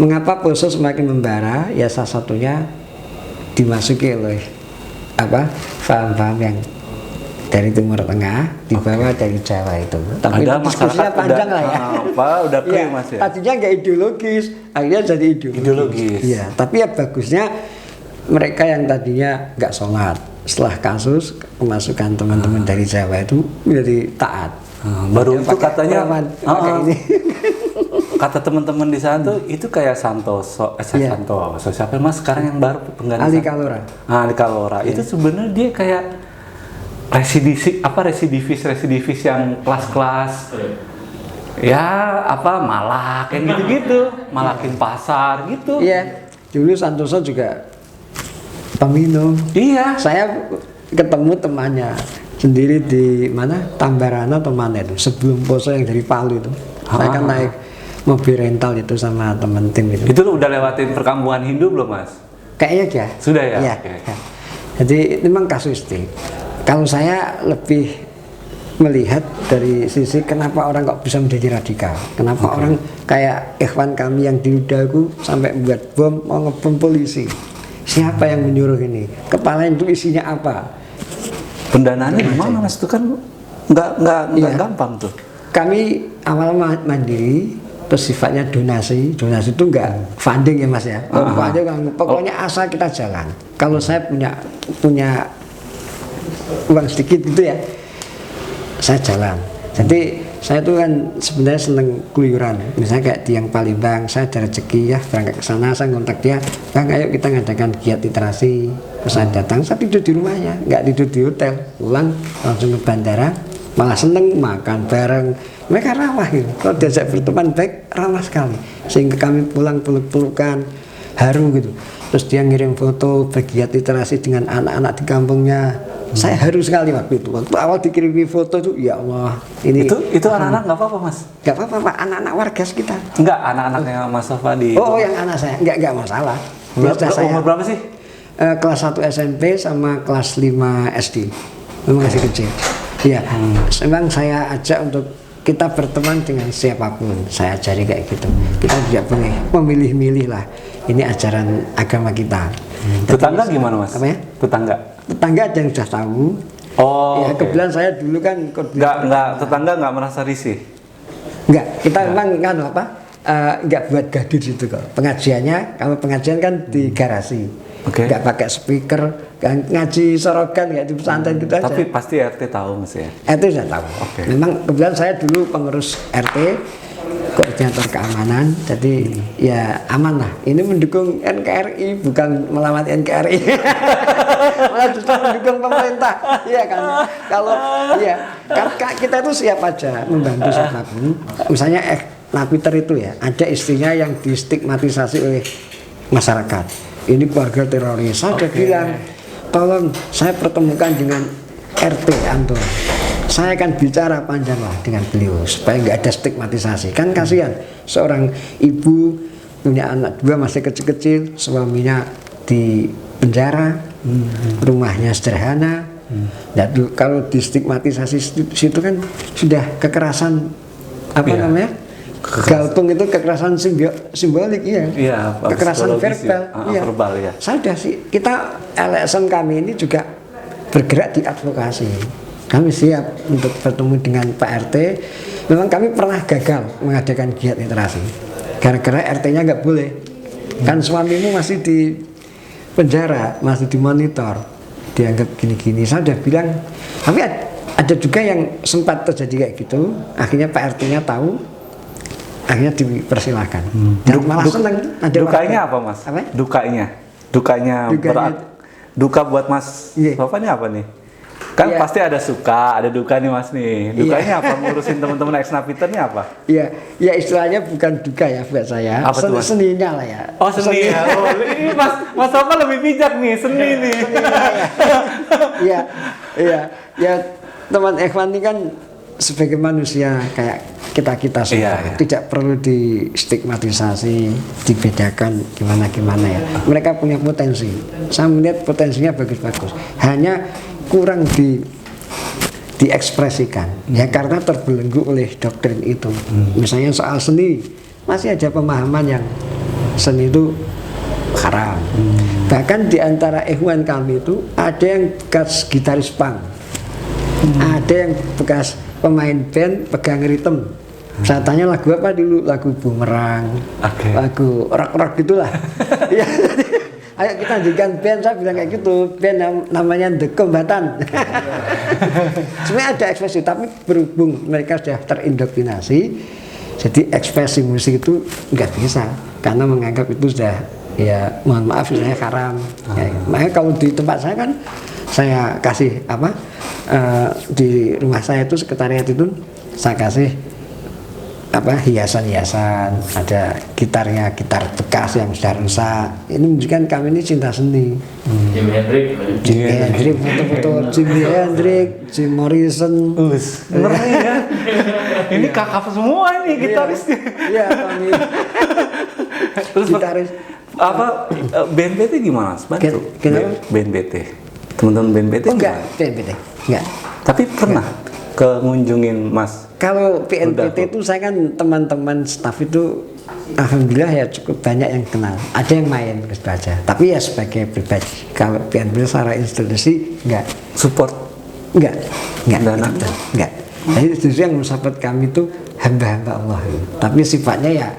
Mengapa Poso semakin membara? Ya salah satunya dimasuki oleh paham-paham yang dari Timur Tengah, dibawa dari Jawa itu. Tapi Ada diskusinya masyarakat panjang lah ya. udah clear Iya, Mas ya. tadinya nggak ideologis, akhirnya jadi Ideologis. Iya, tapi ya bagusnya mereka yang tadinya nggak sholat, setelah kasus kemasukan teman-teman dari Jawa itu menjadi taat. Baru Dia itu pakai katanya pakai ini. kata teman-teman di sana tuh itu kayak Santoso, Iya. Santoso siapa Mas sekarang yang baru pengganti Ali Kalora. Ali Kalora. Itu sebenarnya dia kayak residivis yang kelas-kelas ya malak yang gitu-gitu, malakin pasar gitu. Iya, dulu Santoso juga peminum. Iya. Saya ketemu temannya sendiri di mana Tambarana atau mana itu sebelum poso yang dari Palu itu. Saya kan naik mobil rental itu sama teman tim itu. Itu lu udah lewatin perkampungan Hindu belum Mas? Kayaknya ya. Sudah ya? Iya. Oke. Ya. Jadi memang kasuistik. Kalau saya lebih melihat dari sisi kenapa orang kok bisa menjadi radikal. Kenapa orang kayak ikhwan kami yang di Udagu sampai buat bom, mau ngebom polisi. Siapa yang menyuruh ini? Kepala itu isinya apa? Pendanaannya gimana Mas? Itu kan nggak Iya. gampang tuh. Kami awal mandiri, terus sifatnya donasi itu enggak funding ya Mas ya. Pokoknya asal kita jalan. Kalau saya punya uang sedikit gitu ya, saya jalan. Jadi saya tuh kan sebenarnya seneng keluyuran. Misalnya kayak tiang Palembang, saya ada rezeki ya berangkat ke sana, saya kontak dia, Bang ayo kita ngadakan giat literasi. Terus saya datang, saya tidur di rumahnya, nggak tidur di hotel, pulang langsung ke bandara, malah seneng makan bareng. Mereka ramah gitu. Kalau diajak berteman baik, ramah sekali. Sehingga kami pulang peluk-pelukan, haru gitu. Terus dia ngirim foto bergiat literasi dengan anak-anak di kampungnya. Saya haru sekali waktu itu. Waktu awal dikirimi foto tuh, ya Allah, ini Itu anak-anak nggak apa-apa Mas? nggak apa-apa Pak, anak-anak warga sekitar. Enggak, anak-anaknya Mas Safa di Oh, yang anak saya nggak masalah. umur berapa sih? Kelas 1 SMP sama kelas 5 SD. Memang masih kecil. Iya. Memang saya ajak untuk kita berteman dengan siapapun. Saya ajari kayak gitu. Kita tidak boleh memilih-milih lah. Ini ajaran agama kita. Tetangga gimana Mas? Apa ya? Tetangga ada yang sudah tahu. Oh, Ya, oke. kebetulan saya dulu kan Tetangga nggak merasa risih. Enggak, kita memang kan enggak buat gaduh situ kok. Pengajiannya, kalau pengajian kan di garasi. Oke. Enggak pakai speaker, ngaji sorogan kayak di pesantren gitu aja. Tapi pasti RT tahu Mas ya. Itu saya tahu. Oke. Memang kebetulan saya dulu pengurus RT, koordinator keamanan, jadi ya aman lah. Ini mendukung NKRI bukan melawan NKRI. Malah justru mendukung pemerintah. Iya kan? Kalau kita itu siap aja membantu siapapun. Misalnya Napiter itu ya, ada istrinya yang distigmatisasi oleh masyarakat. Ini keluarga teroris. Saya sudah bilang, tolong saya pertemukan dengan RT Anton. Saya akan bicara panjang lah dengan beliau supaya nggak ada stigmatisasi. Kan kasihan seorang ibu punya anak 2 masih kecil-kecil, suaminya di penjara, rumahnya sederhana. Nah, kalau distigmatisasi situ kan sudah kekerasan namanya? Galtung itu kekerasan simbolik ya. Iya, Kekerasan verbal. Ya. Verbal ya. Saya udah sih, kita LSM kami ini juga bergerak di advokasi. Kami siap untuk bertemu dengan Pak RT. Memang kami pernah gagal mengadakan giat literasi. Gara-gara RT-nya nggak boleh. Kan suamimu masih di penjara, masih dimonitor, dianggap gini-gini. Saya udah bilang, tapi ada juga yang sempat terjadi kayak gitu. Akhirnya Pak RT-nya tahu, akhirnya dipersilahkan. Dan malah senang. Dukanya apa Mas? Apa? Dukanya berat. Duka buat Mas Safa ini apa nih? Kan pasti ada suka, ada duka nih Mas nih. Dukanya apa? Ngurusin teman-teman ex-napiter nih apa? Iya, ya istilahnya bukan duka ya buat saya. Apa tuh, Mas? Seninya lah ya. Oh seni ya. Oh, ini Mas Safa lebih bijak nih, seni nih. Iya. Ya teman Ikhwan ini kan sebagai manusia kayak kita semua, tidak perlu distigmatisasi, dibedakan gimana ya. Mereka punya potensi. Saya melihat potensinya bagus-bagus. Hanya kurang diekspresikan ya karena terbelenggu oleh doktrin itu. Misalnya soal seni masih ada pemahaman yang seni itu haram. Bahkan di antara ikhwan kami itu ada yang bekas gitaris punk Ada yang bekas pemain band pegang ritme. Saya tanya lagu apa dulu, lagu Bumerang, lagu rock gitulah. Ya, ayo kita jadikan band, saya bilang kayak gitu, band namanya The Kombatan. Sebenarnya ada ekspresi, tapi berhubung mereka sudah terindoktrinasi, jadi ekspresi musik itu nggak bisa, karena menganggap itu sudah, ya mohon maaf saya haram. Ya, makanya kalau di tempat saya kan, saya kasih apa, di rumah saya itu sekretariat itu saya kasih apa, hiasan-hiasan, ada gitarnya, gitar bekas yang sudah rusak. Ini menunjukkan kami ini cinta seni. Jimi Hendrix, foto-foto Jimi Hendrix, Jim Morrison. Ngeri ya. Ini kakak semua ini gitarisnya. Iya, kami. Terus gitaris. Apa BNPT gimana? Bantu. Kenapa? BNPT. Teman-teman BNPT? Oh enggak, BNPT. Enggak. Tapi pernah ke ngunjungin Mas? Kalau BNPT itu saya kan teman-teman staf itu alhamdulillah ya cukup banyak yang kenal. Ada yang main terus baca. Tapi ya sebagai pribadi. Kalau BNPT secara institusi enggak. Support? Enggak. Dana? Enggak. Jadi justru yang mensupport kami itu hamba-hamba Allah. Tapi sifatnya ya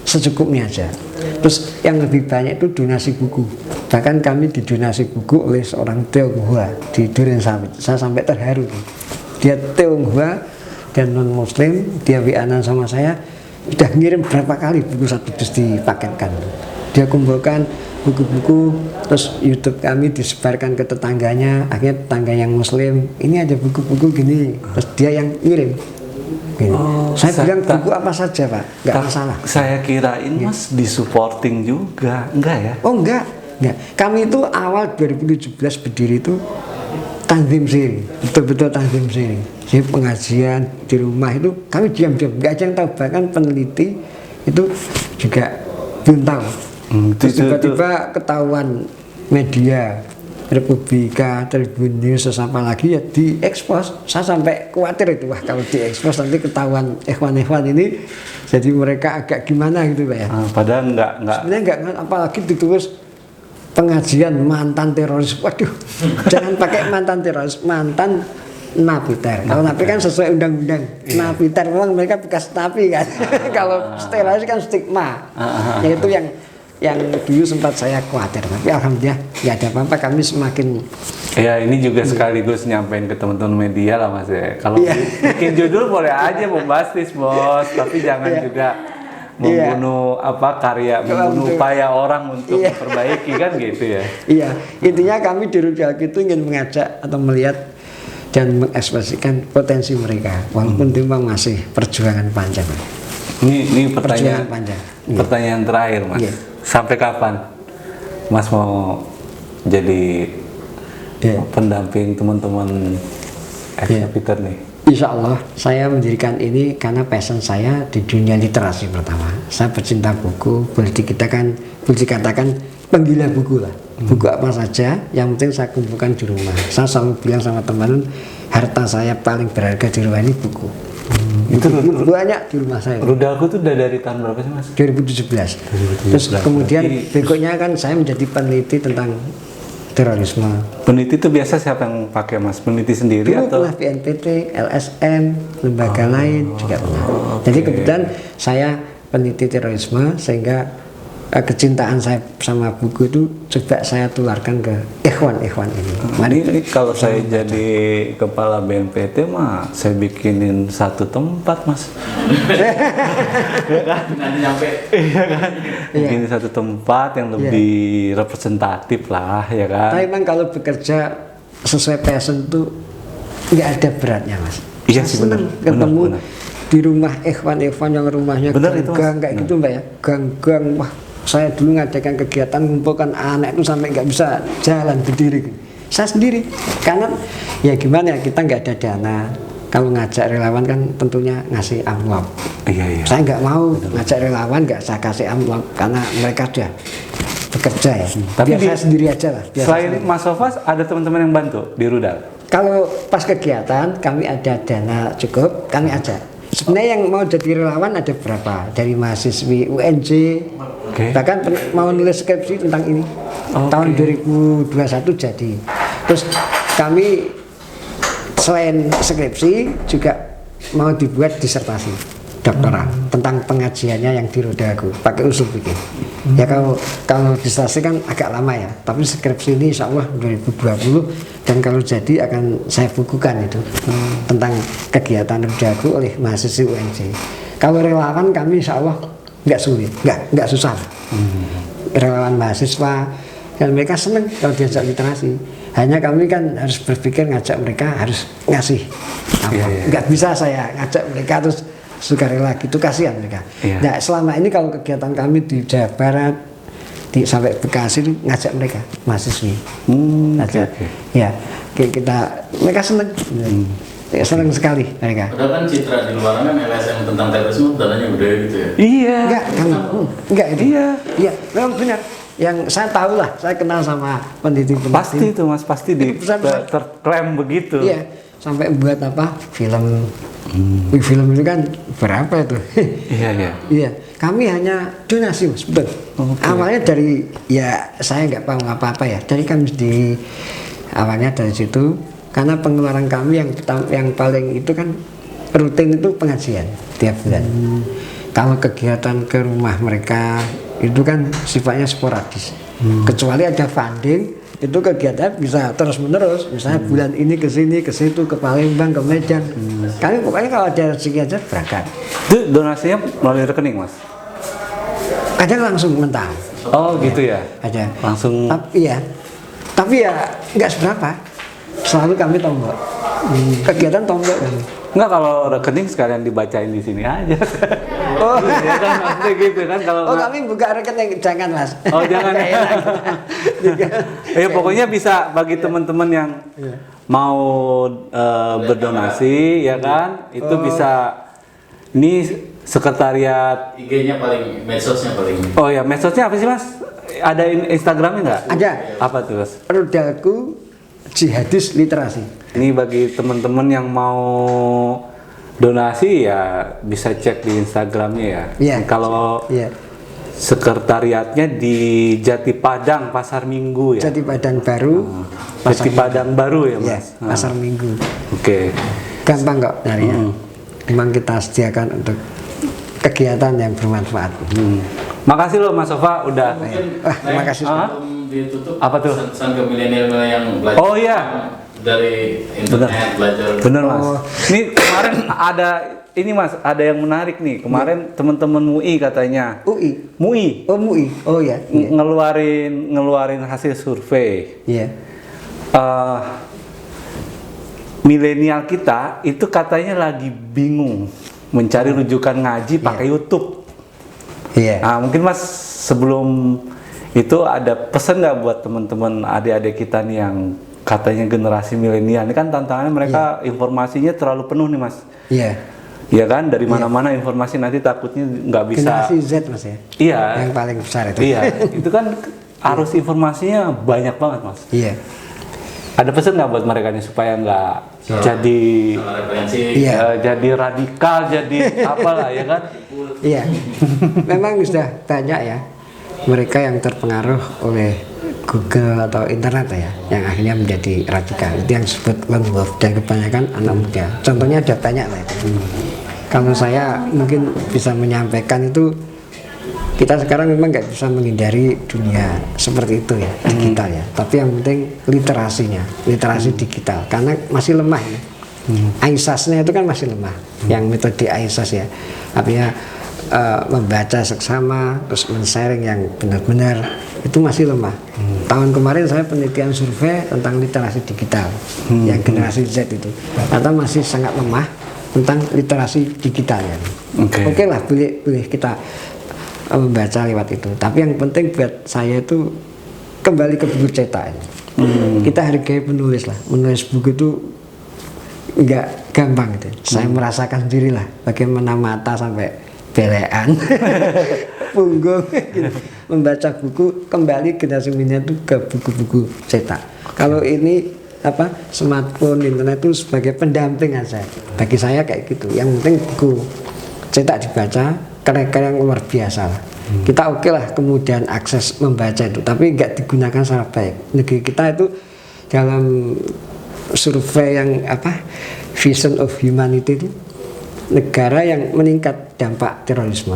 secukupnya aja. Terus yang lebih banyak itu donasi buku. Bahkan kami didonasi buku oleh seorang Tionghoa di Duren Sawit. Saya sampai terharu. Dia Tionghoa dan non muslim, dia WA-an sama saya, udah ngirim berapa kali buku satu terus dipaketkan. Dia kumpulkan buku-buku, terus YouTube kami disebarkan ke tetangganya, akhirnya tetangga yang muslim, ini ada buku-buku gini, terus dia yang ngirim. Gini. Saya bilang buku apa saja Pak, nggak masalah. Saya kirain Mas disupporting juga, enggak ya? Oh enggak. Kami itu awal 2017 berdiri itu tanzim siri, betul-betul tanzim siri. Jadi pengajian di rumah itu kami diam-diam, nggak ada yang tahu, bahkan peneliti itu juga belum tahu. Terus tiba-tiba ketahuan media Republika, Tribun News, apa lagi ya diekspos. Saya sampai khawatir itu, wah kalau diekspos nanti ketahuan ikhwan-ikhwan ini, jadi mereka agak gimana gitu Pak ya. Padahal enggak. Sebenarnya enggak, apalagi ditulis pengajian mantan teroris. Waduh, jangan pakai mantan teroris, mantan napiter. Kalau napi kan sesuai undang-undang. Napiter memang mereka bekas napi kan. Kalau teroris kan stigma. Yaitu yang dulu sempat saya khawatir. Tapi alhamdulillah nggak ada apa-apa. Kami semakin. Ya ini juga sekaligus nyampein ke teman-teman media lah Mas ya. Kalau bikin judul boleh aja bombastis bos, tapi jangan juga membunuh membunuh upaya orang untuk memperbaiki kan gitu ya. Iya, intinya kami di Rudal itu ingin mengajak atau melihat dan mengekspresikan potensi mereka, walaupun itu memang masih perjuangan panjang. Ini pertanyaan panjang. Pertanyaan terakhir Mas. Sampai kapan Mas mau jadi pendamping teman-teman Peter nih? Insya Allah saya mendirikan ini karena passion saya di dunia literasi pertama. Saya pecinta buku, boleh dikatakan penggila buku lah. Buku apa saja, yang penting saya kumpulkan di rumah. Saya selalu bilang sama teman, harta saya paling berharga di rumah ini buku. Itu banyak di rumah saya. Rudalku tuh udah dari tahun berapa sih Mas? 2017. Terus kemudian berikutnya kan saya menjadi peneliti tentang terorisme. Peneliti itu biasa siapa yang pakai Mas? Peneliti sendiri dulu atau? Pernah BNPT, LSM, lembaga lain juga pernah. Jadi kebetulan saya peneliti terorisme sehingga kecintaan saya sama buku itu coba saya tularkan ke ikhwan-ikhwan ini. Ini kalau saya jadi kepala BNPT mah saya bikinin satu tempat Mas. nanti nyampe. Iya kan? Bikin satu tempat yang lebih representatif lah ya kan. Tapi memang kalau bekerja sesuai passion itu nggak ada beratnya Mas. Iya sih benar. Ketemu di rumah ikhwan-ikhwan yang rumahnya gang kayak gitu Mbak ya. Gang-gang wah. Saya dulu ngadakan kegiatan ngumpulkan anak itu sampai nggak bisa jalan berdiri. Saya sendiri, karena ya gimana ya, kita nggak ada dana. Kalau ngajak relawan kan tentunya ngasih amplop. Iya. Saya nggak mau ngajak relawan, nggak saya kasih amplop karena mereka sudah bekerja ya. Tapi saya sendiri aja lah. Selain Mas Sofas, ada teman-teman yang bantu di Rudal? Kalau pas kegiatan kami ada dana cukup, kami ajak. Sebenarnya yang mau jadi relawan ada berapa? Dari mahasiswi UNJ, bahkan mau nulis skripsi tentang ini. Tahun 2021 jadi. Terus kami selain skripsi juga mau dibuat disertasi doktoral tentang pengajiannya yang di Rodaku pakai usul fikih. Ya kalau disertasi kan agak lama ya, tapi skripsi ini insya Allah 2020 dan kalau jadi akan saya bukukan itu tentang kegiatan Rodaku oleh mahasiswa UNJ. Kalau relawan kami insya Allah nggak sulit, nggak susah. Relawan mahasiswa dan mereka senang kalau diajak literasi. Hanya kami kan harus berpikir ngajak mereka harus ngasih. Nggak bisa saya ngajak mereka terus sukarela gitu, kasihan mereka. Nah selama ini kalau kegiatan kami di Jawa Barat sampai Bekasi itu ngajak mereka mahasiswi. Ya kita mereka senang. Senang sekali mereka. Padahal kan citra di luar kan LSM tentang terorisme dananya udah gitu ya. Iya. Enggak itu. Iya, memang benar. Yang saya tahu lah, saya kenal sama peneliti-peneliti. Pasti itu Mas, pasti terklaim begitu. Iya, sampai buat apa? Film. Film itu kan berapa itu? Iya, kami hanya donasi Mas, betul. Awalnya dari ya saya nggak tahu apa-apa ya. Dari kami awalnya dari situ karena pengeluaran kami yang paling itu kan rutin itu pengajian tiap bulan. Kalau kegiatan ke rumah mereka itu kan sifatnya sporadis. Kecuali ada funding, itu kegiatan bisa terus menerus. Misalnya bulan ini ke sini, ke situ, ke Palembang, ke Medan. Kami pokoknya kalau ada rezeki aja berangkat. Itu donasinya melalui rekening Mas? Kadang langsung mentah. Oh gitu ya? Ada. Langsung. Tapi ya nggak seberapa. Selalu kami tombol. Kegiatan tombol. Enggak, kalau rekening sekalian dibacain di sini aja. Oh, ya kan maksudnya gitu kan kalau kami buka rekening jangan Mas. Oh, jangan. Ya pokoknya bisa bagi teman-teman yang mau berdonasi ya kan, itu bisa. Ini sekretariat IG-nya paling, medsosnya paling. Oh ya, medsosnya apa sih Mas? Ada Instagramnya nggak? Ada. Apa tuh Mas? Rodaku Jihadis Literasi. Ini bagi teman-teman yang mau donasi ya bisa cek di Instagramnya ya. Iya. Kalau sekretariatnya di Jati Padang Pasar Minggu ya. Jati Padang Baru. Jati Padang Baru ya Mas. Ya, Pasar Minggu. Oke. Gampang kok nyarinya. Memang kita sediakan untuk kegiatan yang bermanfaat. Makasih loh Mas Sofa udah. Terima kasih. Ditutup. Apa tuh? Pesan ke milenial yang belajar. Oh iya. Dari internet belajar. Bener Mas. Ini kemarin ada ini Mas, ada yang menarik nih. Kemarin teman-teman MUI katanya. MUI. Oh MUI. Oh ya. Ngeluarin hasil survei. Iya. Milenial kita itu katanya lagi bingung mencari rujukan ngaji pakai YouTube. Iya. Nah, mungkin Mas sebelum itu ada pesan nggak buat teman-teman adik-adik kita nih yang katanya generasi milenial ini kan tantangannya mereka informasinya terlalu penuh nih Mas. Iya. Iya kan, dari mana-mana informasi nanti takutnya nggak bisa. Generasi Z Mas ya. Iya. Yang paling besar itu. Iya. Itu kan arus informasinya banyak banget Mas. Iya. Ada pesan nggak buat mereka nih supaya nggak jadi jadi radikal, jadi apalah ya kan? Iya. Memang sudah banyak ya mereka yang terpengaruh oleh Google atau internet ya, yang akhirnya menjadi radikal. Itu yang disebut lone wolf dan kebanyakan anak muda. Contohnya ada banyak lah itu. Kalau saya mungkin bisa menyampaikan itu, kita sekarang memang nggak bisa menghindari dunia seperti itu ya, digital ya. Tapi yang penting literasinya, literasi digital, karena masih lemah ya. AISAS-nya itu kan masih lemah. Yang metode AISAS ya, artinya membaca seksama, terus men-sharing yang benar-benar itu masih lemah. Tahun kemarin saya penelitian survei tentang literasi digital, yang generasi Z itu, ternyata masih sangat lemah tentang literasi digital ya. Oke lah, boleh kita membaca lewat itu. Tapi yang penting buat saya itu kembali ke buku cetak. Kita hargai penulis lah. Menulis buku itu nggak gampang gitu. Saya merasakan sendiri lah bagaimana mata sampai belean, punggung gitu. Membaca buku kembali generasi milenial itu ke buku-buku cetak. Kalau ini smartphone, internet itu sebagai pendamping aja. Bagi saya kayak gitu. Yang penting buku cetak dibaca, karya-karya yang luar biasa lah. Kita oke lah kemudian akses membaca itu, tapi nggak digunakan secara baik. Negeri kita itu dalam survei yang apa Vision of Humanity itu, negara yang meningkat dampak terorisme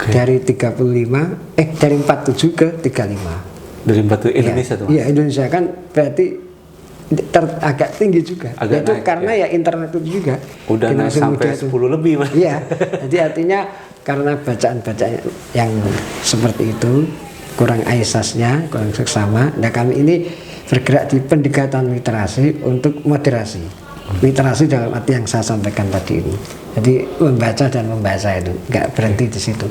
dari 47 ke 35. Dari Batu Indonesia tuh Mas? Iya, Indonesia kan berarti agak tinggi juga. Agak itu naik, karena ya internet itu juga. Udah naik Generasi sampai muda itu. 10 lebih Mas. Iya, jadi artinya karena bacaan-bacaan yang seperti itu kurang aisasnya, kurang seksama. Nah kami ini bergerak di pendekatan literasi untuk moderasi. Literasi dalam arti yang saya sampaikan tadi ini. Jadi membaca dan membaca itu nggak berhenti di situ.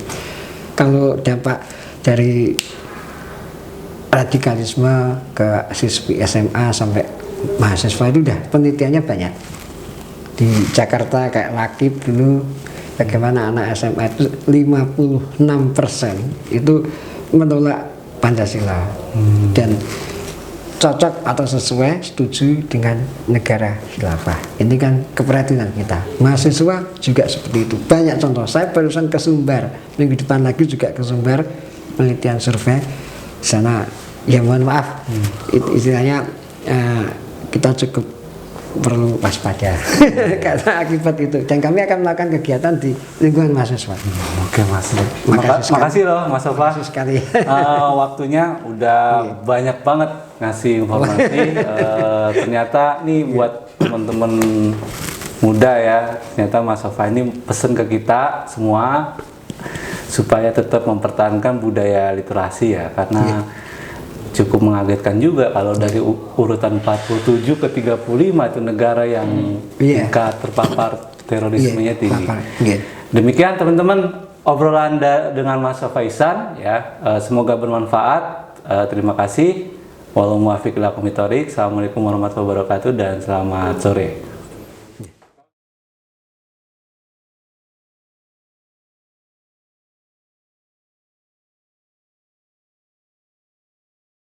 Kalau dampak dari radikalisme ke siswi SMA sampai mahasiswa itu udah penelitiannya banyak. Di Jakarta kayak Lakib dulu, bagaimana anak SMA itu 56% itu menolak Pancasila dan cocok atau sesuai setuju dengan negara khilafah. Ini kan keprihatinan kita. Mahasiswa juga seperti itu. Banyak contoh. Saya barusan ke Sumbar, minggu depan lagi juga ke Sumbar, penelitian survei sana. Ya mohon maaf, istilahnya kita cukup perlu waspada karena akibat itu. Dan kami akan melakukan kegiatan di lingkungan mahasiswa. Oke Mas. Makasih Loh Mas Sofa. Makasih sekali. Waktunya udah banyak banget ngasih informasi. Ternyata nih buat teman-teman muda ya, ternyata Mas Sofa ini pesen ke kita semua supaya tetap mempertahankan budaya literasi ya, karena cukup mengagetkan juga kalau dari urutan 47 ke 35 itu negara yang tingkat terpapar terorismenya tinggi. Demikian teman-teman obrolan dengan Mas Sofa Ihsan ya, semoga bermanfaat. Terima kasih. Assalamualaikum warahmatullahi wabarakatuh dan selamat sore.